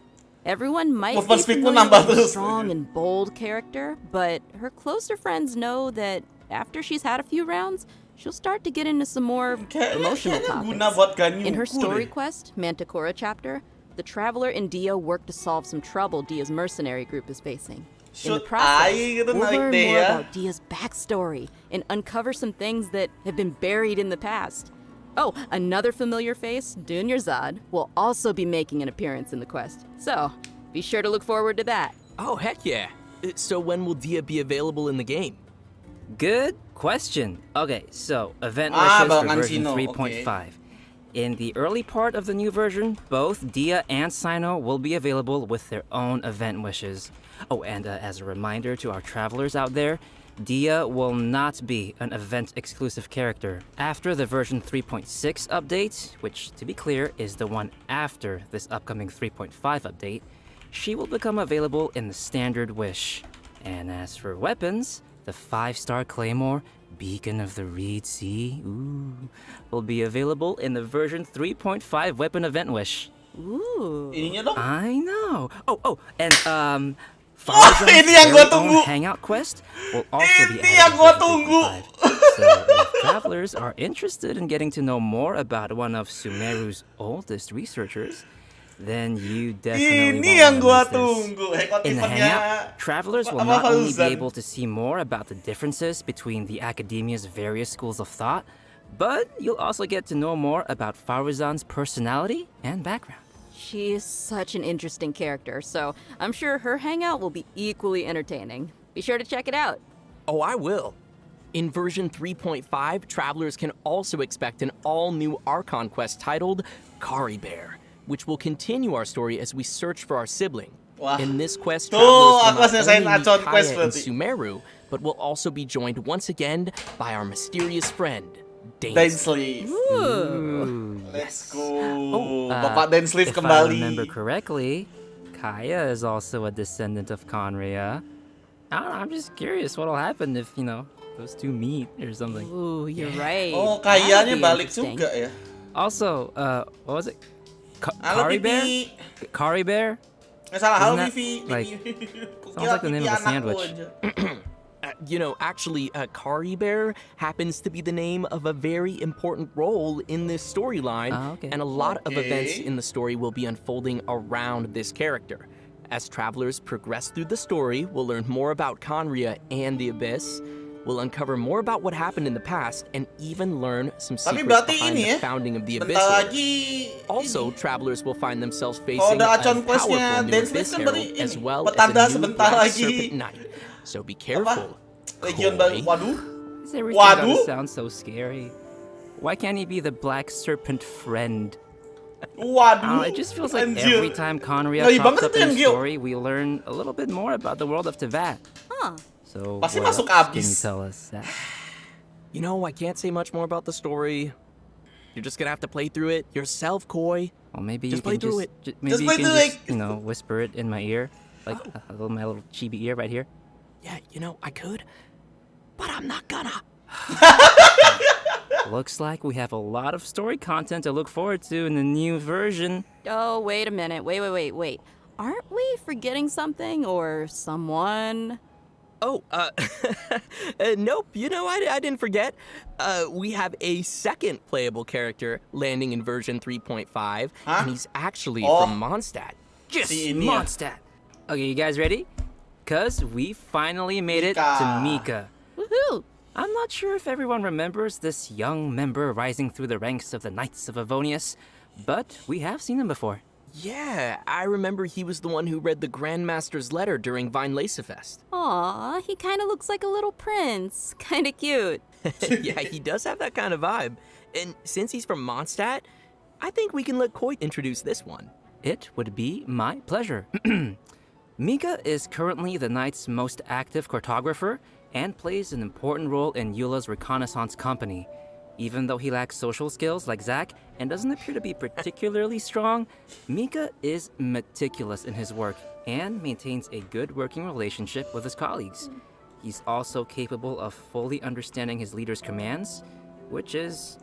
Everyone might be movement speedmu familiar nambah with a terus. strong and bold character, but her closer friends know that after she's had a few rounds, she'll start to get into some more emotional kayaknya topics. guna buat ganyu. In her story quest, Manticora chapter, the traveler and Dia work to solve some trouble Dia's mercenary group is facing. In the Shoot process, aja gitu we'll naik learn deh more ya. about Dia's backstory and uncover some things that have been buried in the past. Oh, another familiar face, Dunyarzad, will also be making an appearance in the quest. So, be sure to look forward to that. Oh, heck yeah. So when will Dia be available in the game? Good question. Okay, so event Ah, wishes for Bang version Ansino, 3.5. In the early part of the new version, both Dia and Sino will be available with their own event wishes. Oh, and as a reminder to our travelers out there, Dia will not be an event-exclusive character. After the version 3.6 update, which, to be clear, is the one after this upcoming 3.5 update, she will become available in the standard wish. And as for weapons, the 5-star Claymore, Beacon of the Reed Sea, will be available in the version 3.5 weapon event wish. Ooh. Ininya dong. I know. Oh, and ini yang gua tunggu. Hangout quest will also be Ini added yang to gua version tunggu. 3.5. So if travelers are interested in getting to know more about one of Sumeru's oldest researchers, then you definitely Ini yang gua won't wanna miss this. tunggu. Hekot In the tipennya. Hangout, travelers will Apa not only be Fauzan? able to see more about the differences between the academia's various schools of thought, but you'll also get to know more about Faruzan's personality and background. She is such an interesting character, so I'm sure her hangout will be equally entertaining. Be sure to check it out. Oh, I will. In version 3.5, travelers can also expect an all-new Archon quest titled Kari Bear, which will continue our story as we search for our sibling. Wah. In this quest, Tuh, travelers aku will selesai not only Archon meet quest Kaya and berarti. Sumeru, but will also be joined once again by our mysterious friend, Dainsleif. Ooh. Let's go. Oh, Bapak Dainsleif if I kembali. remember correctly, Kaya is also a descendant of Conria. I don't know, I'm just curious what'll happen if, those two meet or something. Ooh, you're right. Oh, That'll kayaknya be balik interesting. juga ya. Also, what was it? Halo, Kari Bear? Pipi. Kari Bear? Nggak salah, halo Isn't that, Vivi. like, sounds like the name of a sandwich. You know, actually, Kari Bear happens to be the name of a very important role in this storyline, okay. and a lot of events in the story will be unfolding around this character. As travelers progress through the story, we'll learn more about Conria and the Abyss. We'll uncover more about what happened in the past and even learn some secrets behind the founding of the Abyss. Also, travelers will find themselves facing a powerful new Abyss Herald as well as a new Black Serpent Knight. So be careful. Legion baru. Waduh. Is everything gotta sound so scary? Why can't he be the Black Serpent friend? Waduh. It just feels like every time Conria pops up in the story, we learn a little bit more about the world of Teyvat. Huh. So, Pasti what masuk else can you abis. tell us? You know, I can't say much more about the story. You're just gonna have to play through it yourself, Koi. Well, maybe just you can play through it. Maybe you can just, you know, whisper it in my ear, like my little chibi ear right here. Yeah, you know, I could, but I'm not gonna. Looks like we have a lot of story content to look forward to in the new version. Oh, wait a minute. Wait. Aren't we forgetting something or someone? Oh, nope, you know, I didn't forget. We have a second playable character landing in version 3.5, and he's actually from Mondstadt. Yes, Mondstadt. Okay, you guys ready? Cause we finally made it to Mika. Woohoo! I'm not sure if everyone remembers this young member rising through the ranks of the Knights of Avonius, but we have seen him before. Yeah, I remember he was the one who read the Grandmaster's letter during Vine Lacefest. Aw, he kind of looks like a little prince. Kind of cute. Yeah, he does have that kind of vibe. And since he's from Mondstadt, I think we can let Coit introduce this one. It would be my pleasure. Mika is currently the Knight's most active cartographer and plays an important role in Eula's reconnaissance company. Even though he lacks social skills like Zack and doesn't appear to be particularly strong, Mika is meticulous in his work and maintains a good working relationship with his colleagues. He's also capable of fully understanding his leader's commands, which is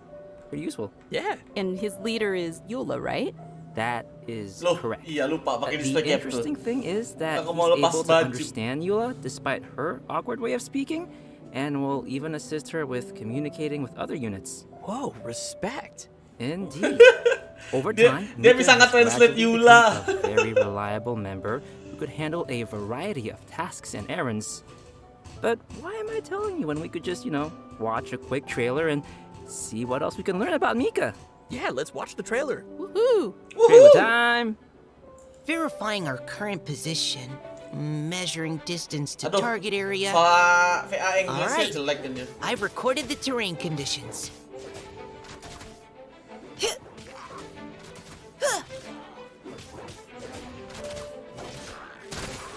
pretty useful. Yeah. And his leader is Eula, right? That is correct. Iya lupa pakai The interesting thing is that he's able to understand Eula despite her awkward way of speaking, and will even assist her with communicating with other units. Whoa, respect. Indeed. Over time, dia Mika bisa has nge-translate gradually Eula. become a very reliable member who could handle a variety of tasks and errands. But why am I telling you when we could just, you know, watch a quick trailer and see what else we can learn about Mika? Yeah, let's watch the trailer. Woohoo! Trailer time! Verifying our current position, measuring distance to target area. VA Inggrisnya Alright, jelek kan dia. I've recorded the terrain conditions.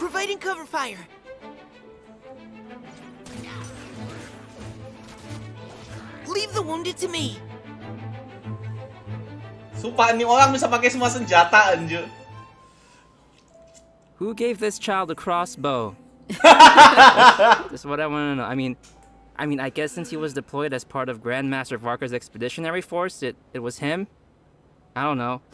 Providing cover fire. Leave the wounded to me. Sumpah ini orang bisa pakai semua senjata anjir. Who gave this child a crossbow? That's what I want to know. I mean, I guess since he was deployed as part of Grandmaster Varka's expeditionary force, it was him. I don't know.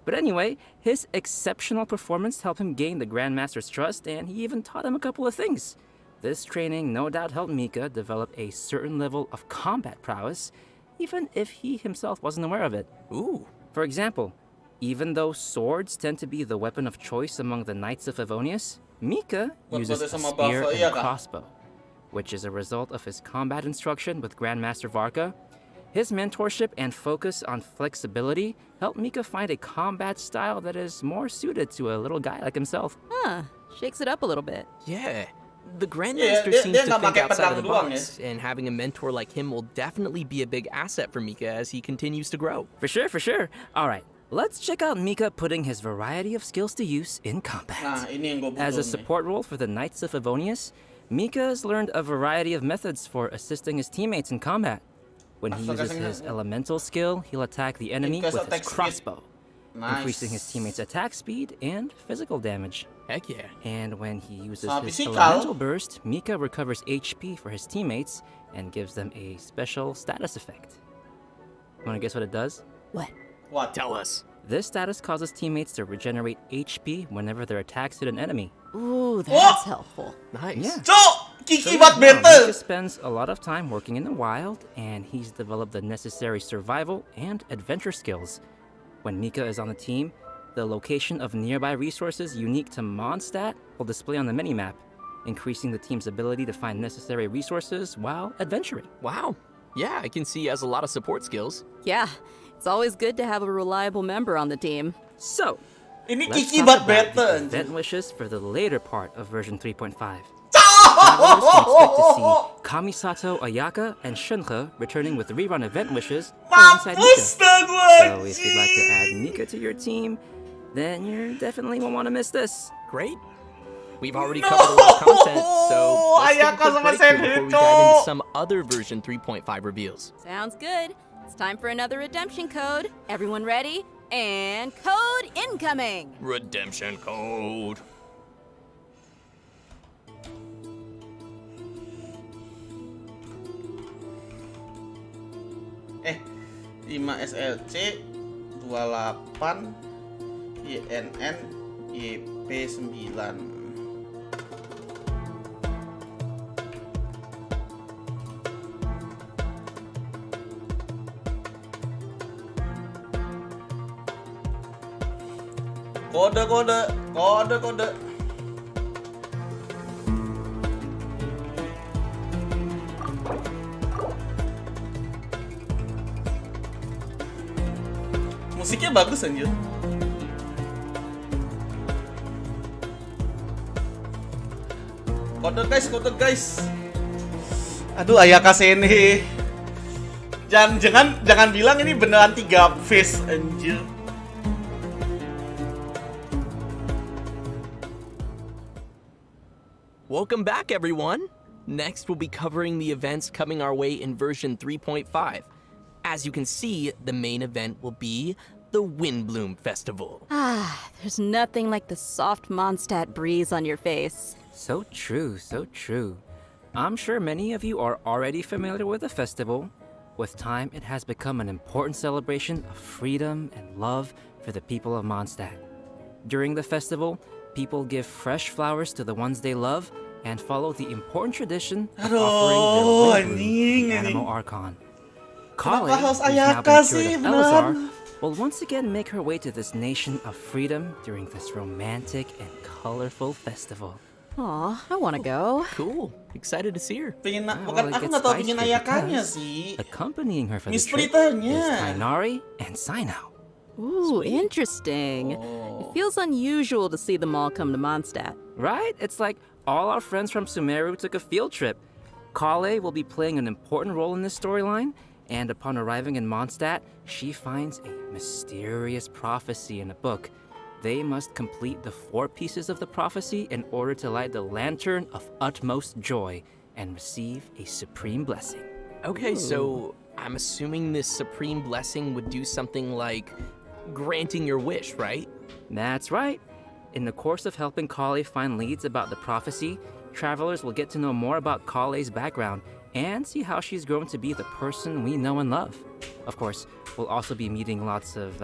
But anyway, his exceptional performance helped him gain the Grandmaster's trust, and he even taught him a couple of things. This training no doubt helped Mika develop a certain level of combat prowess, even if he himself wasn't aware of it. Ooh. For example, even though swords tend to be the weapon of choice among the Knights of Avonius, Mika uses a spear and crossbow, which is a result of his combat instruction with Grandmaster Varka. His mentorship and focus on flexibility helped Mika find a combat style that is more suited to a little guy like himself. Huh, shakes it up a little bit. Yeah. The Grandmaster seems to think outside of the box, and having a mentor like him will definitely be a big asset for Mika as he continues to grow. For sure. All right, let's check out Mika putting his variety of skills to use in combat. As a support role for the Knights of Avonius, Mika has learned a variety of methods for assisting his teammates in combat. When he uses his elemental skill, he'll attack the enemy with his crossbow, increasing his teammates' attack speed and physical damage. Heck yeah. And when he uses his elemental burst, Mika recovers HP for his teammates and gives them a special status effect. Wanna guess what it does? What? Tell us. This status causes teammates to regenerate HP whenever their attacks hit an enemy. Ooh, that's helpful. Nice. Yeah. Cok, Kiki So buat yeah, better. Mika spends a lot of time working in the wild, and he's developed the necessary survival and adventure skills. When Mika is on the team, the location of nearby resources unique to Mondstadt will display on the minimap, increasing the team's ability to find necessary resources while adventuring. Wow. Yeah, I can see he has a lot of support skills. Yeah, it's always good to have a reliable member on the team. So, Ini let's Kiki talk buat about the better. event wishes for the later part of version 3.5. Travelers can expect to see Kamisato Ayaka and Shunhe returning with rerun event wishes alongside Mika. So if you'd like to add Mika to your team, then you definitely won't want to miss this. Great. We've already covered a lot of content, so let's take a Ayaka quick sama break here before we Senhito. dive into some other version 3.5 reveals. Sounds good. It's time for another redemption code. Everyone ready? And code incoming. Redemption code. Eh, 5 SLC 28 YNN YP9. Kode. Musiknya bagus anjir. Kode guys. Aduh, Ayaka sini. Jangan bilang ini beneran 3 face anjir. Welcome back, everyone. Next, we'll be covering the events coming our way in version 3.5. As you can see, the main event will be the Windbloom Festival. Ah, there's nothing like the soft Mondstadt breeze on your face. So true, so true. I'm sure many of you are already familiar with the festival. With time, it has become an important celebration of freedom and love for the people of Mondstadt. During the festival, people give fresh flowers to the ones they love and follow the important tradition of offering their Windbloom, the animal archon. Kale, who's now been cured of Elazar, will once again make her way to this nation of freedom during this romantic and colorful festival. Aw, I want to go. Cool. Excited to see her. Bukan aku nggak tahu pingin Ayakanya sih. Accompanying her for the Miss trip is Pritanya. Kainari and Sino. Ooh, interesting. It feels unusual to see them all come to Mondstadt. Right? It's like all our friends from Sumeru took a field trip. Kale will be playing an important role in this storyline, and upon arriving in Mondstadt, she finds a mysterious prophecy in a book. They must complete the 4 pieces of the prophecy in order to light the lantern of utmost joy and receive a supreme blessing. Okay, so I'm assuming this supreme blessing would do something like granting your wish, right? That's right. In the course of helping Kale find leads about the prophecy, travelers will get to know more about Kale's background and see how she's grown to be the person we know and love. Of course, we'll also be meeting lots of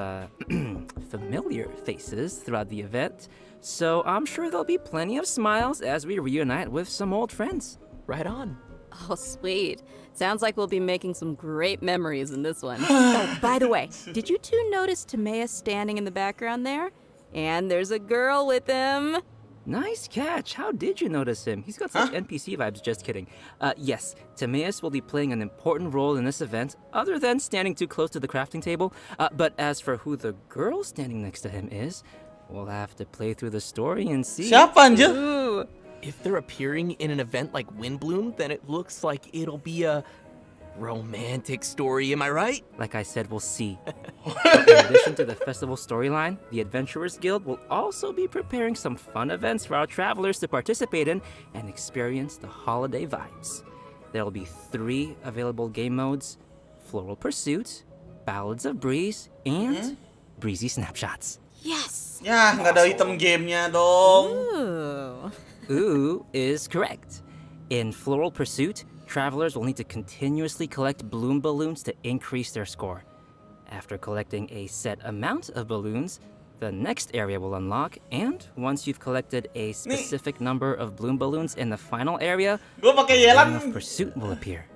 familiar faces throughout the event, so I'm sure there'll be plenty of smiles as we reunite with some old friends. Right on. Oh, sweet. Sounds like we'll be making some great memories in this one. Oh, by the way, did you two notice Timaeus standing in the background there? And there's a girl with him. Nice catch. How did you notice him? He's got such NPC vibes. Just kidding. Yes, Timaeus will be playing an important role in this event, other than standing too close to the crafting table. But as for who the girl standing next to him is, we'll have to play through the story and see. Siapa anjir? Ooh. If they're appearing in an event like Windbloom, then it looks like it'll be a romantic story, am I right? Like I said, we'll see. In addition to the festival storyline, the Adventurers Guild will also be preparing some fun events for our travelers to participate in and experience the holiday vibes. There will be 3 available game modes: Floral Pursuit, Ballads of Breeze, and Breezy Snapshots. Yes. Ya, nggak ada item gamenya dong. Ooh. Ooh is correct. In Floral Pursuit, travelers will need to continuously collect bloom balloons to increase their score. After collecting a set amount of balloons, the next area will unlock, and once you've collected a specific number of bloom balloons in the final area, Gua pakai a ring Yelan. of pursuit will appear.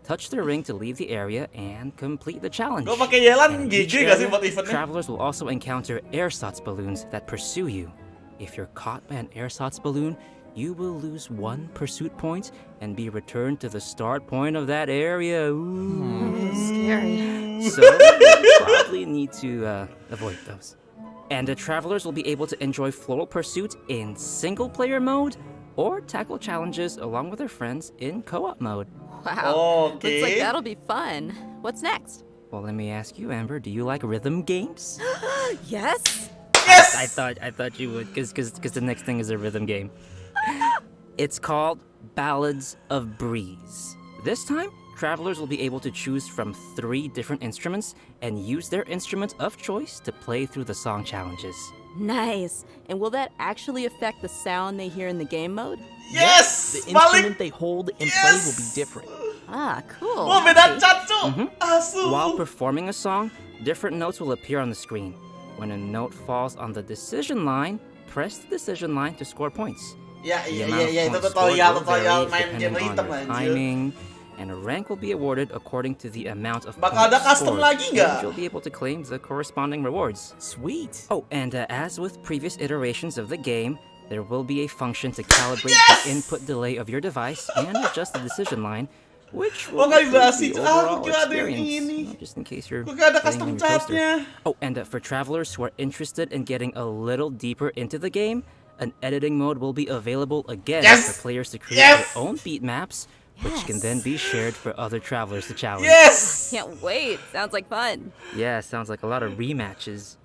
Touch the ring to leave the area and complete the challenge. Gua pakai Yelan And in each GG gak sih area, buat eventnya? travelers will also encounter airsats balloons that pursue you. If you're caught by an airsats balloon, you will lose 1 pursuit point and be returned to the start point of that area. Scary. So you probably need to avoid those. And the travelers will be able to enjoy floral pursuit in single-player mode or tackle challenges along with their friends in co-op mode. Wow. Okay. Looks like that'll be fun. What's next? Well, let me ask you, Amber, do you like rhythm games? Yes? Yes! I thought you would, because the next thing is a rhythm game. It's called Ballads of Breeze. This time, travelers will be able to choose from 3 different instruments and use their instrument of choice to play through the song challenges. Nice. And will that actually affect the sound they hear in the game mode? Yes! The Balik! instrument they hold and play will be different. Ah, cool. Wah, beda cacu. Asu. While performing a song, different notes will appear on the screen. When a note falls on the decision line, press the decision line to score points. Ya, The iya, amount iya, of iya, itu points scored tutorial will vary main game depending on hitam your anjir. timing, and a rank will be awarded according to the amount of Bakal ada points custom scored, lagi nggak? and you'll be able to claim the corresponding rewards. Sweet. Oh, and as with previous iterations of the game, there will be a function to calibrate the input delay of your device and adjust the decision line, which will Wah, improve kalibrasi. the Ah, overall kira ada yang experience, ini. just in case you're Kok gak ada playing custom on your toaster. chatnya? Oh, and for travelers who are interested in getting a little deeper into the game, an editing mode will be available again Yes! for players to create Yes! their own beat maps, which can then be shared for other travelers to challenge. Yes! Can't wait. Sounds like fun. Yeah, sounds like a lot of rematches.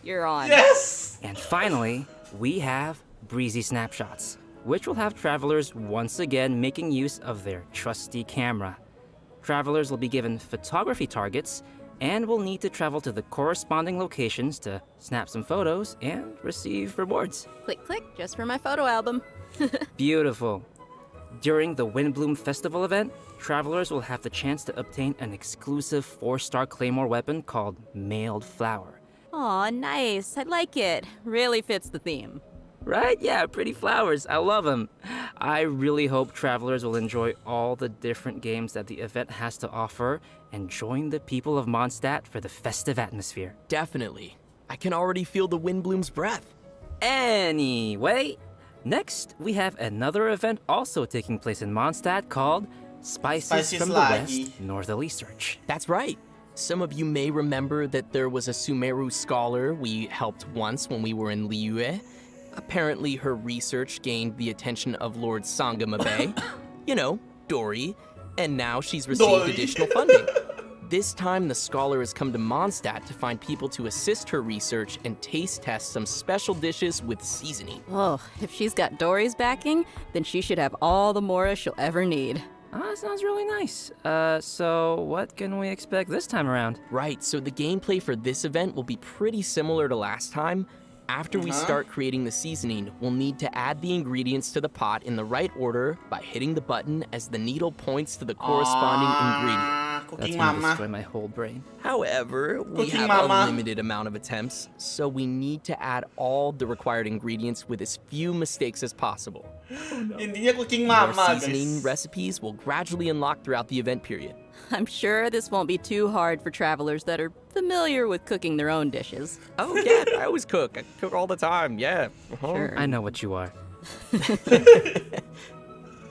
You're on. Yes! And finally, we have Breezy Snapshots, which will have travelers once again making use of their trusty camera. Travelers will be given photography targets and will need to travel to the corresponding locations to snap some photos and receive rewards. Click, click, just for my photo album. Beautiful. During the Windbloom Festival event, travelers will have the chance to obtain an exclusive 4-star Claymore weapon called Mailed Flower. Aw, nice. I like it. Really fits the theme. Right? Yeah, pretty flowers. I love them. I really hope travelers will enjoy all the different games that the event has to offer and join the people of Mondstadt for the festive atmosphere. Definitely. I can already feel the Windbloom's breath. Anyway, next we have another event also taking place in Mondstadt called Spices from the West Northerly Search. That's right. Some of you may remember that there was a Sumeru scholar we helped once when we were in Liyue. Apparently, her research gained the attention of Lord Sangamabe, you know, Dory, and now she's received additional funding. This time, the scholar has come to Mondstadt to find people to assist her research and taste test some special dishes with seasoning. Oh, if she's got Dory's backing, then she should have all the Mora she'll ever need. That sounds really nice. So what can we expect this time around? Right, so the gameplay for this event will be pretty similar to last time. After we start creating the seasoning, we'll need to add the ingredients to the pot in the right order by hitting the button as the needle points to the corresponding ingredient. That's gonna destroy my whole brain. However, we Cooking have Mama. a limited amount of attempts, so we need to add all the required ingredients with as few mistakes as possible. Intinya cooking More mama, seasoning guys. recipes will gradually unlock throughout the event period. I'm sure this won't be too hard for travelers that are familiar with cooking their own dishes. Oh yeah, I always cook. I cook all the time, yeah. Sure. I know what you are.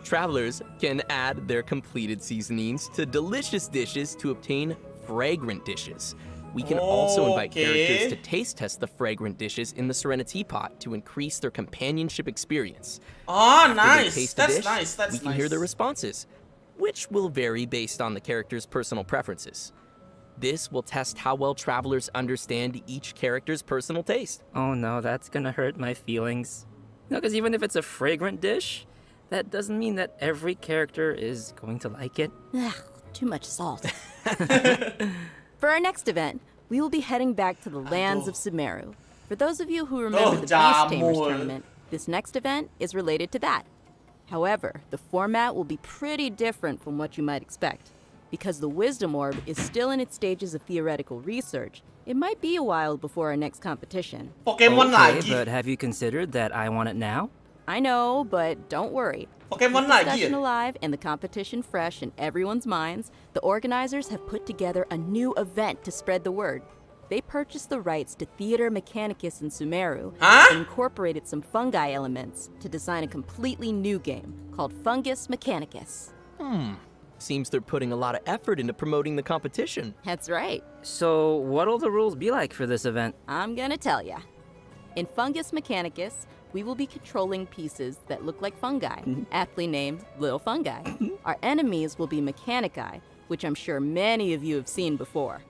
Travelers can add their completed seasonings to delicious dishes to obtain fragrant dishes. We can also invite characters to taste test the fragrant dishes in the Serenity Pot to increase their companionship experience. Oh, After they nice. taste the That's dish, nice. That's we can nice. hear their responses, which will vary based on the character's personal preferences. This will test how well travelers understand each character's personal taste. Oh no, that's gonna hurt my feelings. No, because even if it's a fragrant dish, that doesn't mean that every character is going to like it. Ugh, too much salt. For our next event, we will be heading back to the lands of Sumeru. For those of you who remember the Beast Tamers jamul. tournament, this next event is related to that. However, the format will be pretty different from what you might expect. Because the Wisdom Orb is still in its stages of theoretical research, it might be a while before our next competition. Pokemon Okay, lagi. but have you considered that I want it now? I know, but don't worry. Pokemon Keep the lagi discussion ya? alive and the competition fresh in everyone's minds, the organizers have put together a new event to spread the word. They purchased the rights to Theater Mechanicus in Sumeru and incorporated some fungi elements to design a completely new game called Fungus Mechanicus. Seems they're putting a lot of effort into promoting the competition. That's right. So, what'll the rules be like for this event? I'm gonna tell ya. In Fungus Mechanicus, we will be controlling pieces that look like fungi, aptly named little fungi. Our enemies will be Mechanici, which I'm sure many of you have seen before.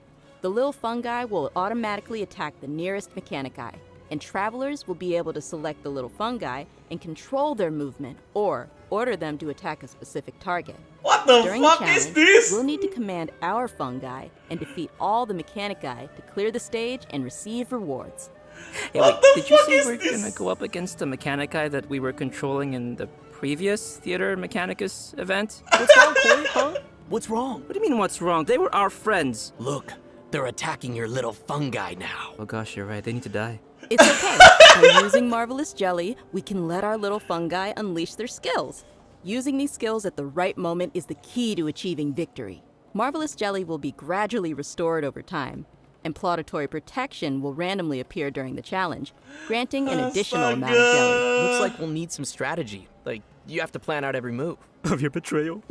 The little fungi will automatically attack the nearest Mechanici, and travelers will be able to select the little fungi and control their movement or order them to attack a specific target. What the During fuck the is challenge, this? we'll need to command our fungi and defeat all the Mechanici to clear the stage and receive rewards. Hey, What wait, the did you fuck say is we're this? gonna go up against the Mechanici that we were controlling in the previous Theater Mechanicus event? What's wrong, Corey? Huh? What's wrong? What do you mean, what's wrong? They were our friends. Look, they're attacking your little fungi now. Oh gosh, you're right. They need to die. It's okay. By using Marvelous Jelly, we can let our little fungi unleash their skills. Using these skills at the right moment is the key to achieving victory. Marvelous Jelly will be gradually restored over time, and Plauditory Protection will randomly appear during the challenge, granting an additional amount of jelly. Looks like we'll need some strategy. Like, you have to plan out every move. Of your betrayal?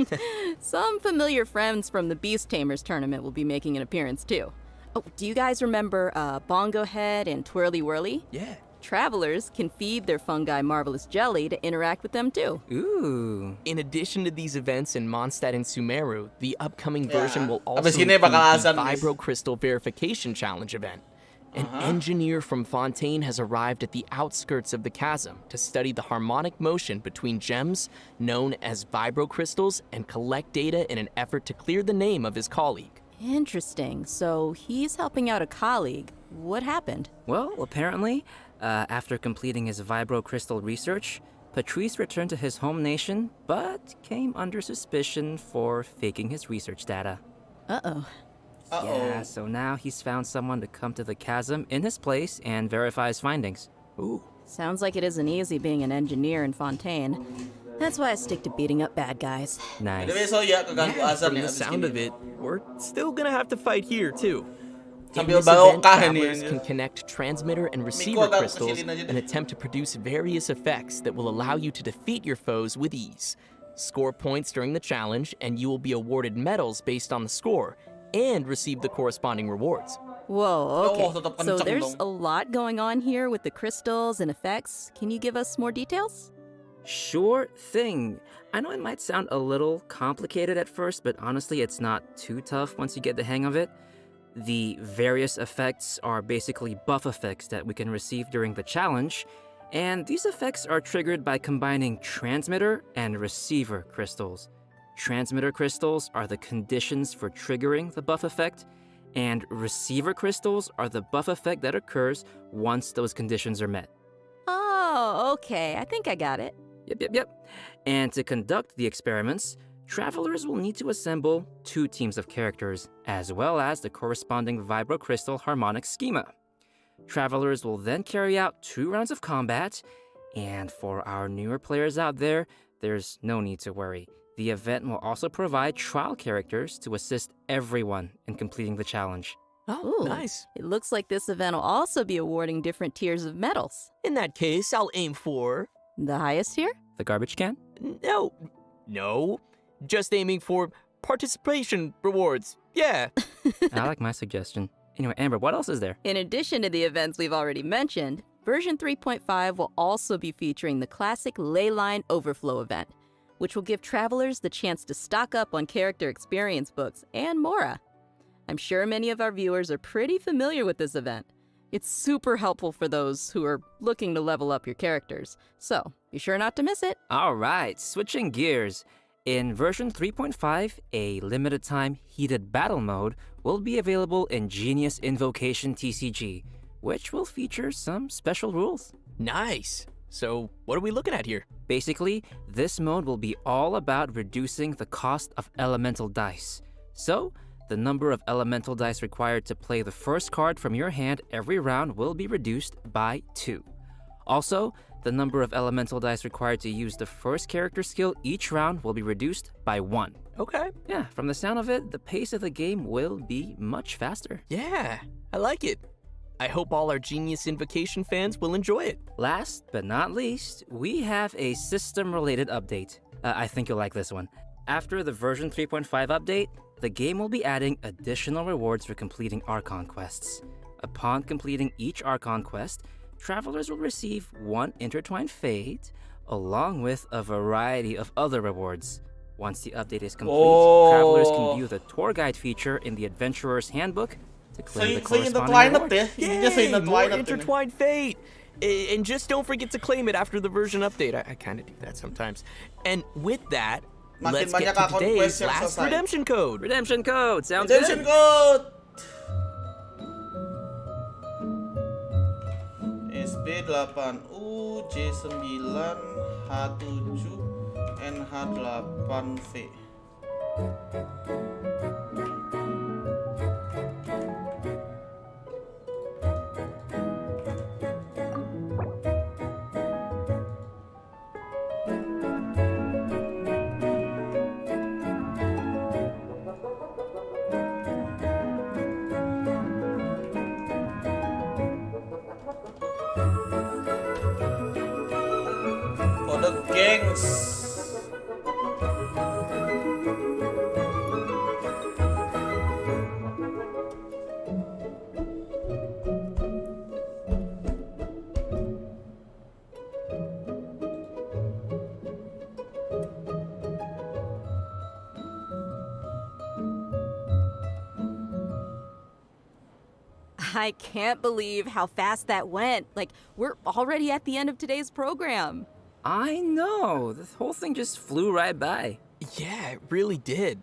Some familiar friends from the Beast Tamers tournament will be making an appearance too. Oh, do you guys remember Bongo Head and Twirly Whirly? Yeah. Travelers can feed their fungi Marvelous Jelly to interact with them too. Ooh. In addition to these events in Mondstadt and Sumeru, the upcoming version will also Abis include ini bakal the azan, guys. Vibro Crystal Verification Challenge event. An engineer from Fontaine has arrived at the outskirts of the chasm to study the harmonic motion between gems known as vibro crystals and collect data in an effort to clear the name of his colleague. Interesting. So he's helping out a colleague. What happened? Well, apparently, after completing his vibro crystal research, Patrice returned to his home nation, but came under suspicion for faking his research data. Uh-oh. Yeah, so now he's found someone to come to the chasm in his place and verify his findings. Ooh. Sounds like it isn't easy being an engineer in Fontaine. That's why I stick to beating up bad guys. Nice. Anyway, so ya keganggu Yeah, azan from ya the abis sound gini. of it, we're still gonna have to fight here too. In Sambil this event, barokah ini, travelers anjir. can connect transmitter and receiver agak crystals kecilin aja deh. and attempt to produce various effects that will allow you to defeat your foes with ease. Score points during the challenge, and you will be awarded medals based on the score and receive the corresponding rewards. Whoa, okay. tetap So kenceng there's dong. a lot going on here with the crystals and effects. Can you give us more details? Sure thing. I know it might sound a little complicated at first, but honestly, it's not too tough once you get the hang of it. The various effects are basically buff effects that we can receive during the challenge, and these effects are triggered by combining transmitter and receiver crystals. Transmitter crystals are the conditions for triggering the buff effect, and receiver crystals are the buff effect that occurs once those conditions are met. Oh, okay. I think I got it. Yep. And to conduct the experiments, travelers will need to assemble 2 teams of characters, as well as the corresponding vibro crystal harmonic schema. Travelers will then carry out 2 rounds of combat, and for our newer players out there, there's no need to worry. The event will also provide trial characters to assist everyone in completing the challenge. Oh, Ooh, nice. It looks like this event will also be awarding different tiers of medals. In that case, I'll aim for... The highest tier? The garbage can? No. Just aiming for participation rewards. Yeah. I like my suggestion. Anyway, Amber, what else is there? In addition to the events we've already mentioned, version 3.5 will also be featuring the classic Leyline Overflow event, which will give travelers the chance to stock up on character experience books and Mora. I'm sure many of our viewers are pretty familiar with this event. It's super helpful for those who are looking to level up your characters, so be sure not to miss it. All right, switching gears. In version 3.5, a limited time heated battle mode will be available in Genius Invocation TCG, which will feature some special rules. Nice. So, what are we looking at here? Basically, this mode will be all about reducing the cost of elemental dice. So, the number of elemental dice required to play the first card from your hand every round will be reduced by 2. Also, the number of elemental dice required to use the first character skill each round will be reduced by 1. Okay. Yeah, from the sound of it, the pace of the game will be much faster. Yeah, I like it. I hope all our Genius Invocation fans will enjoy it. Last but not least, we have a system-related update. I think you'll like this one. After the version 3.5 update, the game will be adding additional rewards for completing Archon quests. Upon completing each Archon quest, travelers will receive 1 intertwined fate, along with a variety of other rewards. Once the update is complete, travelers can view the tour guide feature in the Adventurer's Handbook to claim the corresponding reward. Yay, more intertwined fate! And just don't forget to claim it after the version update. I kind of do that sometimes. And with that, let's get to today's last redemption code. Redemption code, sounds Redemption good. code. SB8U J9H7NH8V. For the gangs. I can't believe how fast that went. Like, we're already at the end of today's program. I know, the whole thing just flew right by. Yeah, it really did.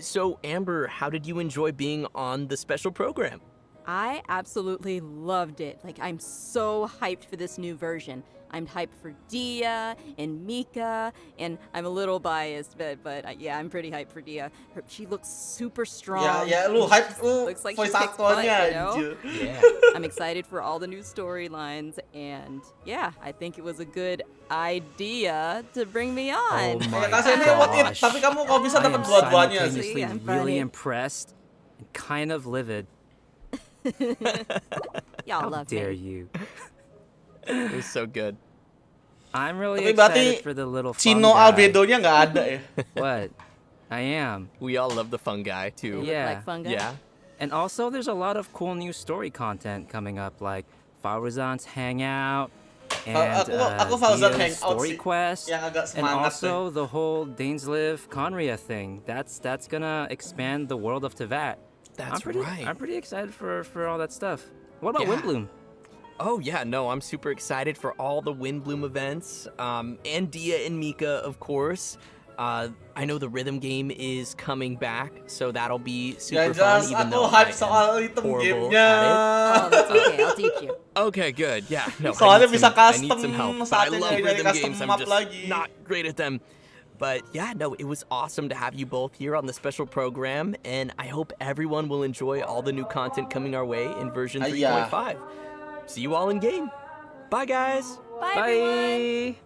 So, Amber, how did you enjoy being on the special program? I absolutely loved it. Like, I'm so hyped for this new version. I'm hyped for Dia and Mika, and I'm a little biased, but yeah, I'm pretty hyped for Dia. She looks super strong. Yeah, lu hype lu. Looks like she kicks butt, you know? Yeah. I'm excited for all the new storylines, and yeah, I think it was a good idea to bring me on. Oh my gosh. Tapi kamu kok bisa dapat dua-duanya sih? Simultaneously really impressed and kind of livid. Y'all How love dare me. you? It was so good. I'm really Tapi berarti excited for the little fun Cino guy. Albedonya nggak ada ya? What? I am. We all love the fun guy, too. Yeah. Like fun guy? Yeah. And also, there's a lot of cool new story content coming up, like Faruzan's Hangout, and aku Fauzan Dia's Hangout Story sih, Quest, yang agak and semangat also the whole Dainsliv Conria thing. That's gonna expand the world of Tevat. That's right. I'm pretty excited for all that stuff. What about Yeah. Windbloom? Oh, yeah, no, I'm super excited for all the Windbloom events, and Dia and Mika, of course. I know the rhythm game is coming back, so that'll be super fun, even though aku hype I soal am item horrible gamenya. at it. Oh, that's okay. I'll teach you. Okay, good. Yeah, no, Soalnya I need bisa I need custom some help. But I saatnya love nyari rhythm custom games. I'm map just lagi. not great at them. But yeah, no, it was awesome to have you both here on the special program, and I hope everyone will enjoy all the new content coming our way in version 3.5. See you all in game. Bye, guys. Bye, everyone. Bye.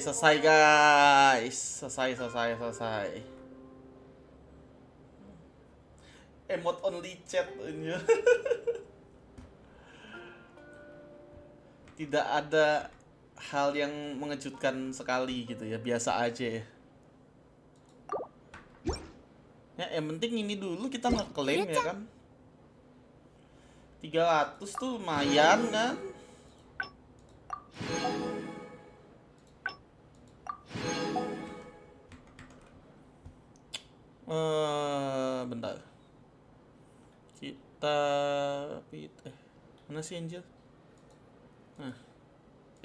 Selesai guys. Selesai. Emot only chat ini. Tidak ada hal yang mengejutkan sekali gitu ya, biasa aja ya. Ya, yang penting ini dulu kita ngeklaim ya kan. 300 tuh lumayan kan. Bentar. Kita mana sih anjir? Nah.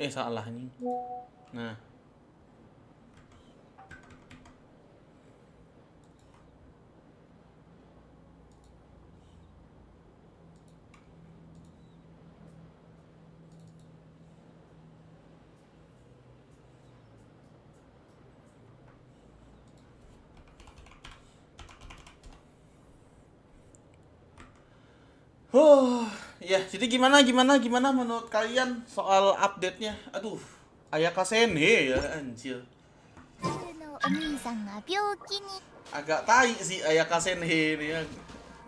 Salah nih. Nah. Ya, jadi gimana menurut kalian soal update-nya? Aduh, Ayaka Senhe ya, anjir. Agak tai sih Ayaka Senhe ini ya.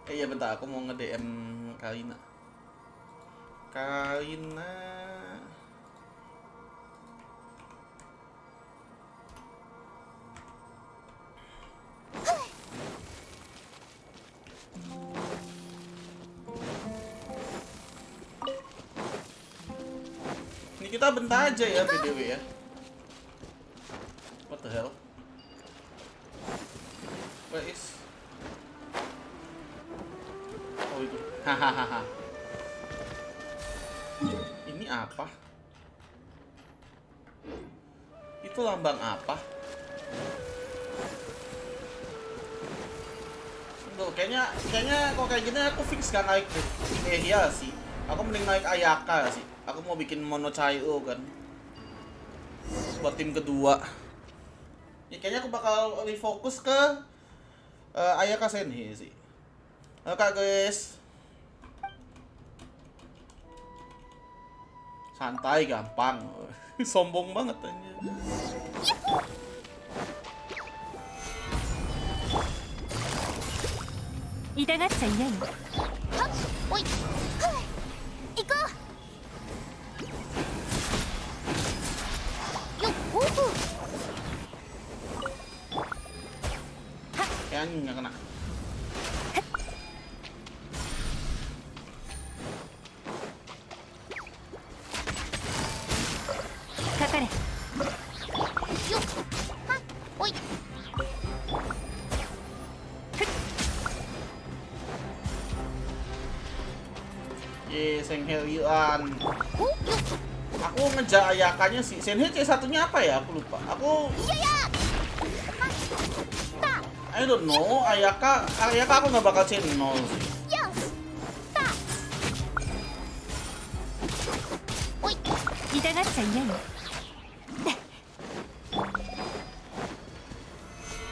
Iya bentar, aku mau nge-DM Kalina. Ini kita bentar aja ya BDW ya. What the hell? Where is? Oh itu. Hahaha. Ini apa? Itu lambang apa? Tuh, kayaknya kok kayak gini aku fix gak naik iya sih. Aku mending naik Ayaka sih. Aku mau bikin mono Chayo kan. Buat tim kedua. Ya, kayaknya aku bakal refokus ke Ayaka Senhe sih. Oke guys. Santai gampang. Sombong banget aja. Kayaknya nggak kena. Senhelian. Aku ngejar Ayakanya sih. Senhe C1-nya apa ya? Aku lupa. I don't know. Ayaka aku nggak bakal C0 sih.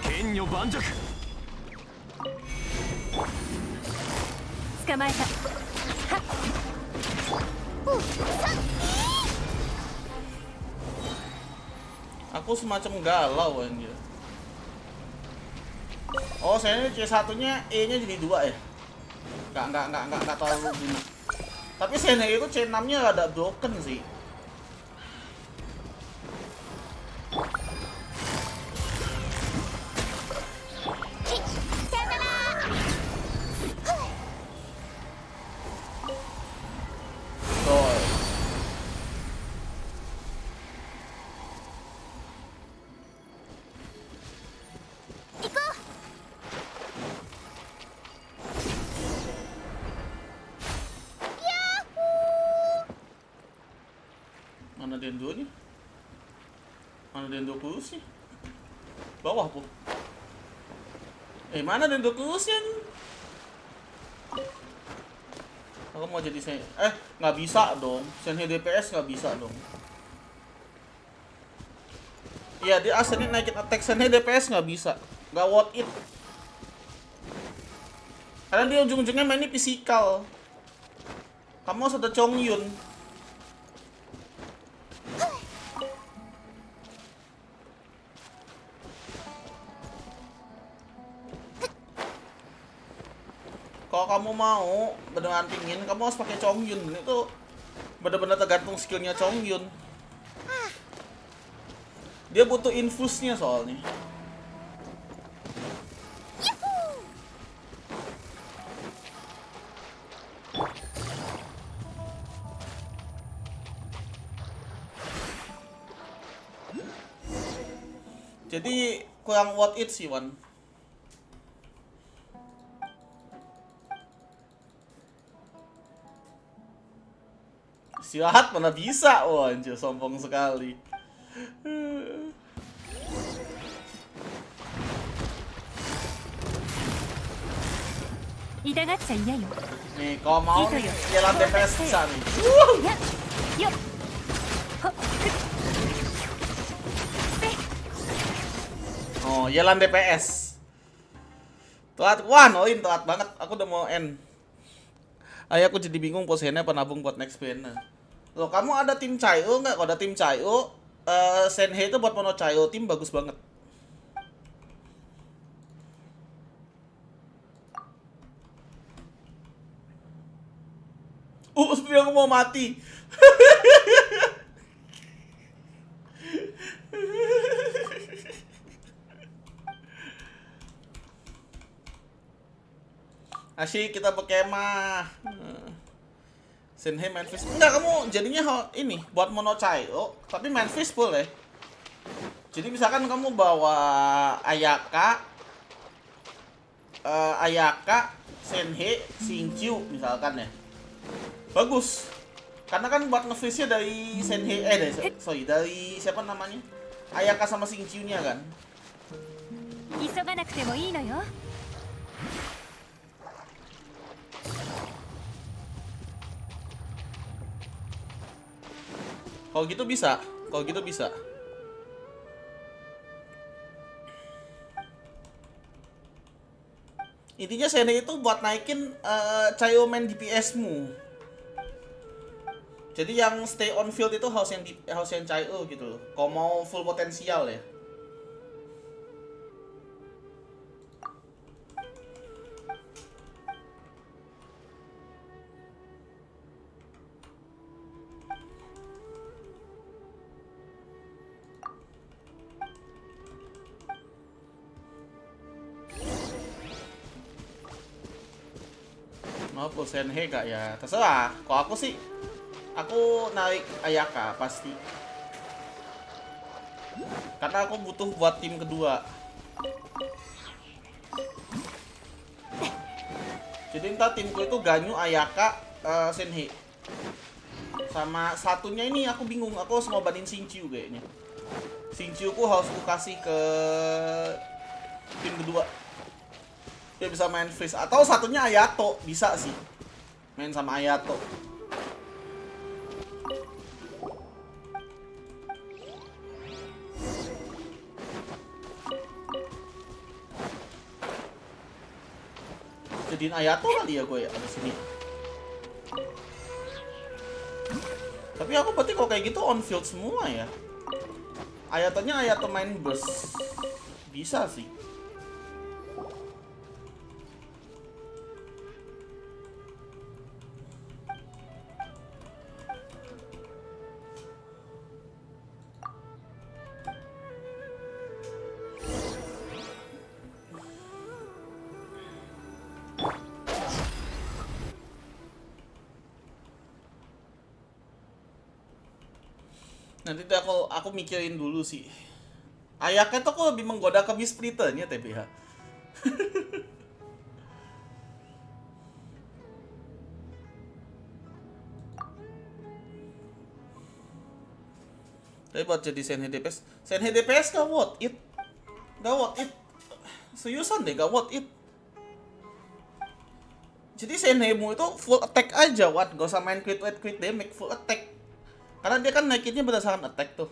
Kenyo banjak. Aku semacam galau anjir. Oh, saya C1-nya E-nya jadi 2 ya? Enggak terlalu gini. Tapi Senhe itu C6-nya rada broken sih. Mana Dendo-nya? Mana Dendo kurusnya? Bawah po. Mana Dendo kurusnya nih? Aku mau jadi nggak bisa dong. Senhe DPS nggak bisa dong. Iya, dia aslinya naikin attack Senhe DPS nggak bisa. Nggak worth it. Karena dia ujung-ujungnya mainnya physical. Kamu harus ada Chongyun. Kalau kamu mau beneran pingin, kamu harus pakai Chongyun. Itu bener-bener tergantung skillnya Chongyun. Dia butuh infusnya soalnya. Jadi kurang worth it sih, Wan. Istirahat mana bisa, wah anjir sombong sekali. Nih, kalau mau nih, jalan DPS bisa nih. Oh, jalan DPS. Telat, wah, telat banget. Aku udah mau end. Ayahku jadi bingung posisinya penabung buat next band. Loh, kamu ada tim Chayo nggak? Kalau ada tim Chayo, Senhei itu buat mono Chayo tim bagus banget. Yang mau mati. Asyik kita berkemah. Senhei main fish. Enggak, kamu jadinya ini buat mono Chayo, tapi main fish boleh. Jadi misalkan kamu bawa Ayaka, Senhei, Shinkyu misalkan ya. Bagus. Karena kan buat nge-freeze-nya dari Senhei dari siapa namanya? Ayaka sama Shinkyu-nya kan. Kalau gitu bisa. Intinya Senhei itu buat naikin Chayo main DPS-mu. Jadi yang stay on field itu harus yang Chayo gitu loh. Kalau mau full potensial ya. Mau full Senhei gak ya? Terserah. Kalau aku sih, aku naik Ayaka pasti. Karena aku butuh buat tim kedua. Jadi ntar timku itu Ganyu, Ayaka, Senhei. Sama satunya ini aku bingung. Aku harus ngobatin Shinkyu kayaknya. Shinkyu ku harus aku kasih ke tim kedua. Dia bisa main freeze. Atau satunya Ayato. Bisa sih. Main sama Ayato. Jadiin Ayato kali ya gue ya di sini. Tapi aku berarti kalau kayak gitu on field semua ya. Ayatonya Ayato main burst. Bisa sih. Nanti aku mikirin dulu sih. Ayaknya tuh kok lebih menggoda ke Misplitternya TBH. Tapi buat jadi Senhei DPS gak worth it. Seriusan deh, gak worth it. Jadi Senhei-mu itu full attack aja, Wat. Gak usah main crit damage, full attack. Karena dia kan naikinnya berdasarkan attack tuh.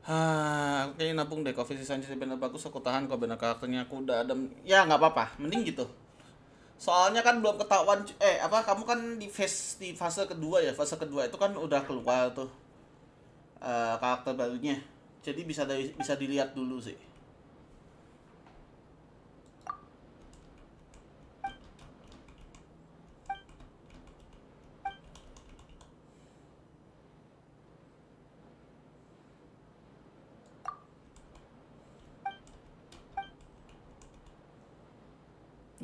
Aku kayaknya nabung deh, kalau visi selanjutnya bener bagus aku tahan, kalau bener karakternya aku udah ada. Ya nggak apa-apa, mending gitu. Soalnya kan belum ketahuan, kamu kan di fase kedua ya, fase kedua itu kan udah keluar tuh karakter barunya. Jadi bisa dilihat dulu sih.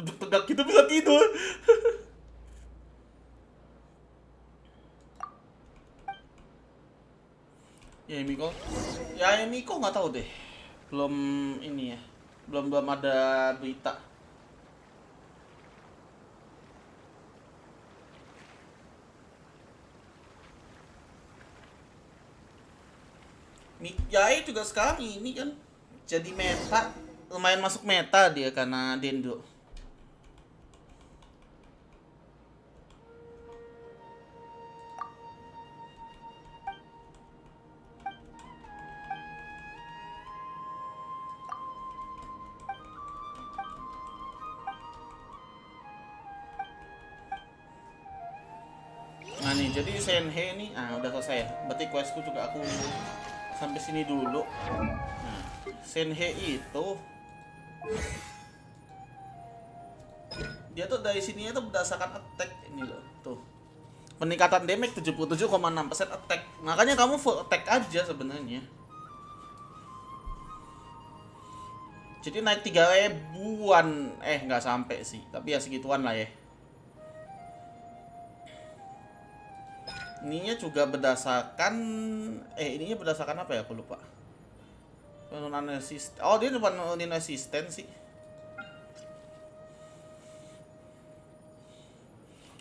Duduk tegak gitu bisa tidur. Ya Miko nggak tahu deh, belum ini ya, belum ada berita. Yai juga sekarang ini kan jadi meta, lumayan masuk meta dia karena Dendo. Nah nih, jadi Senhe nih, udah selesai ya. Berarti questku juga aku sampai sini dulu. Nah, Senhe itu dia tuh dari sini itu berdasarkan attack ini loh, tuh. Peningkatan damage 77,6% attack. Makanya kamu full attack aja sebenarnya. Jadi naik 3.000-an, nggak sampai sih, tapi ya segituan lah ya. Ininya juga berdasarkan ininya berdasarkan apa ya, aku lupa. Penurunan resisten. Oh, dia cuma nurunin resisten sih.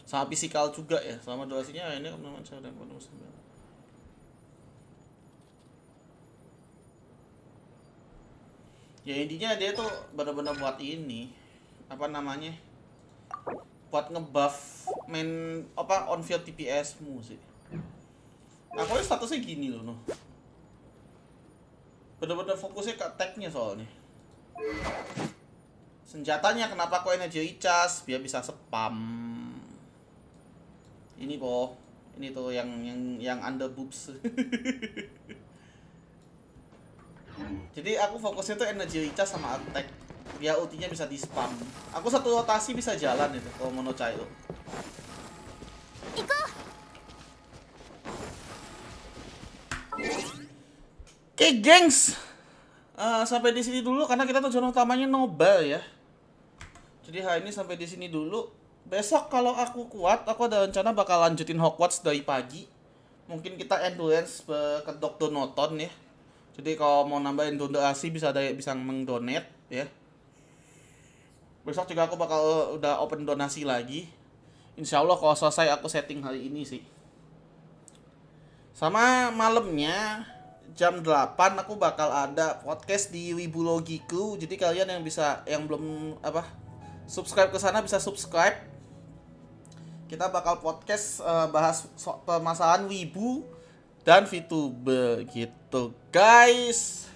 Sama fisikal juga ya, sama durasinya ini teman-teman saya dan bonus. Ya intinya dia tuh benar-benar buat ini, apa namanya? Buat ngebuff main on field TPS-mu sih. Aku statusnya gini loh, bener-bener fokusnya ke attack-nya soalnya. Senjatanya kenapa kok energy recharge biar bisa spam. Ini ini tuh yang under boobs. Jadi aku fokusnya tuh energy recharge sama attack. Biar ultinya bisa di spam. Aku satu rotasi bisa jalan itu kalau mono Chayo. Oke, gengs. Sampai di sini dulu karena kita tujuan utamanya Nobar ya. Jadi hari ini sampai di sini dulu. Besok kalau aku kuat, aku ada rencana bakal lanjutin Hogwarts dari pagi. Mungkin kita endurance ke Dr. Noton ya. Jadi kalau mau nambahin donasi bisa mengdonate ya. Besok juga aku bakal udah open donasi lagi. Insya Allah kalau selesai aku setting hari ini sih. Sama malamnya jam 8 aku bakal ada podcast di Wibulogiku. Jadi kalian yang belum subscribe ke sana bisa subscribe. Kita bakal podcast bahas permasalahan wibu dan VTuber gitu, guys.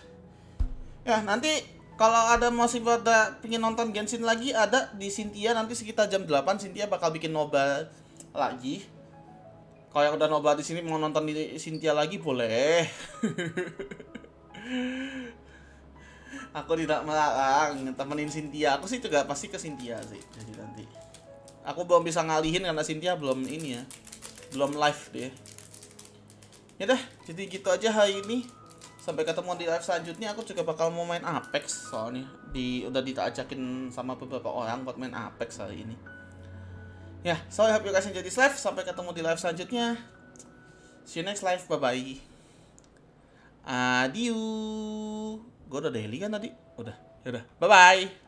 Ya, nanti kalau masih pada pengen nonton Genshin lagi, ada di Cynthia nanti sekitar jam 8 Cynthia bakal bikin Nobar lagi. Kalau yang udah Nobar di sini mau nonton di Cynthia lagi boleh. Aku tidak melarang temenin Cynthia. Aku sih juga pasti ke Cynthia sih. Jadi nanti aku belum bisa ngalihin karena Cynthia belum ini ya. Belum live deh. Ya dah, jadi gitu aja hari ini. Sampai ketemu di live selanjutnya. Aku juga bakal mau main Apex soalnya udah ditajakin sama beberapa orang buat main Apex hari ini. Ya, so I hope you guys enjoy this live. Sampai ketemu di live selanjutnya. See you next live, bye bye. Adieu. Gue udah daily kan tadi? Udah, yaudah, bye bye.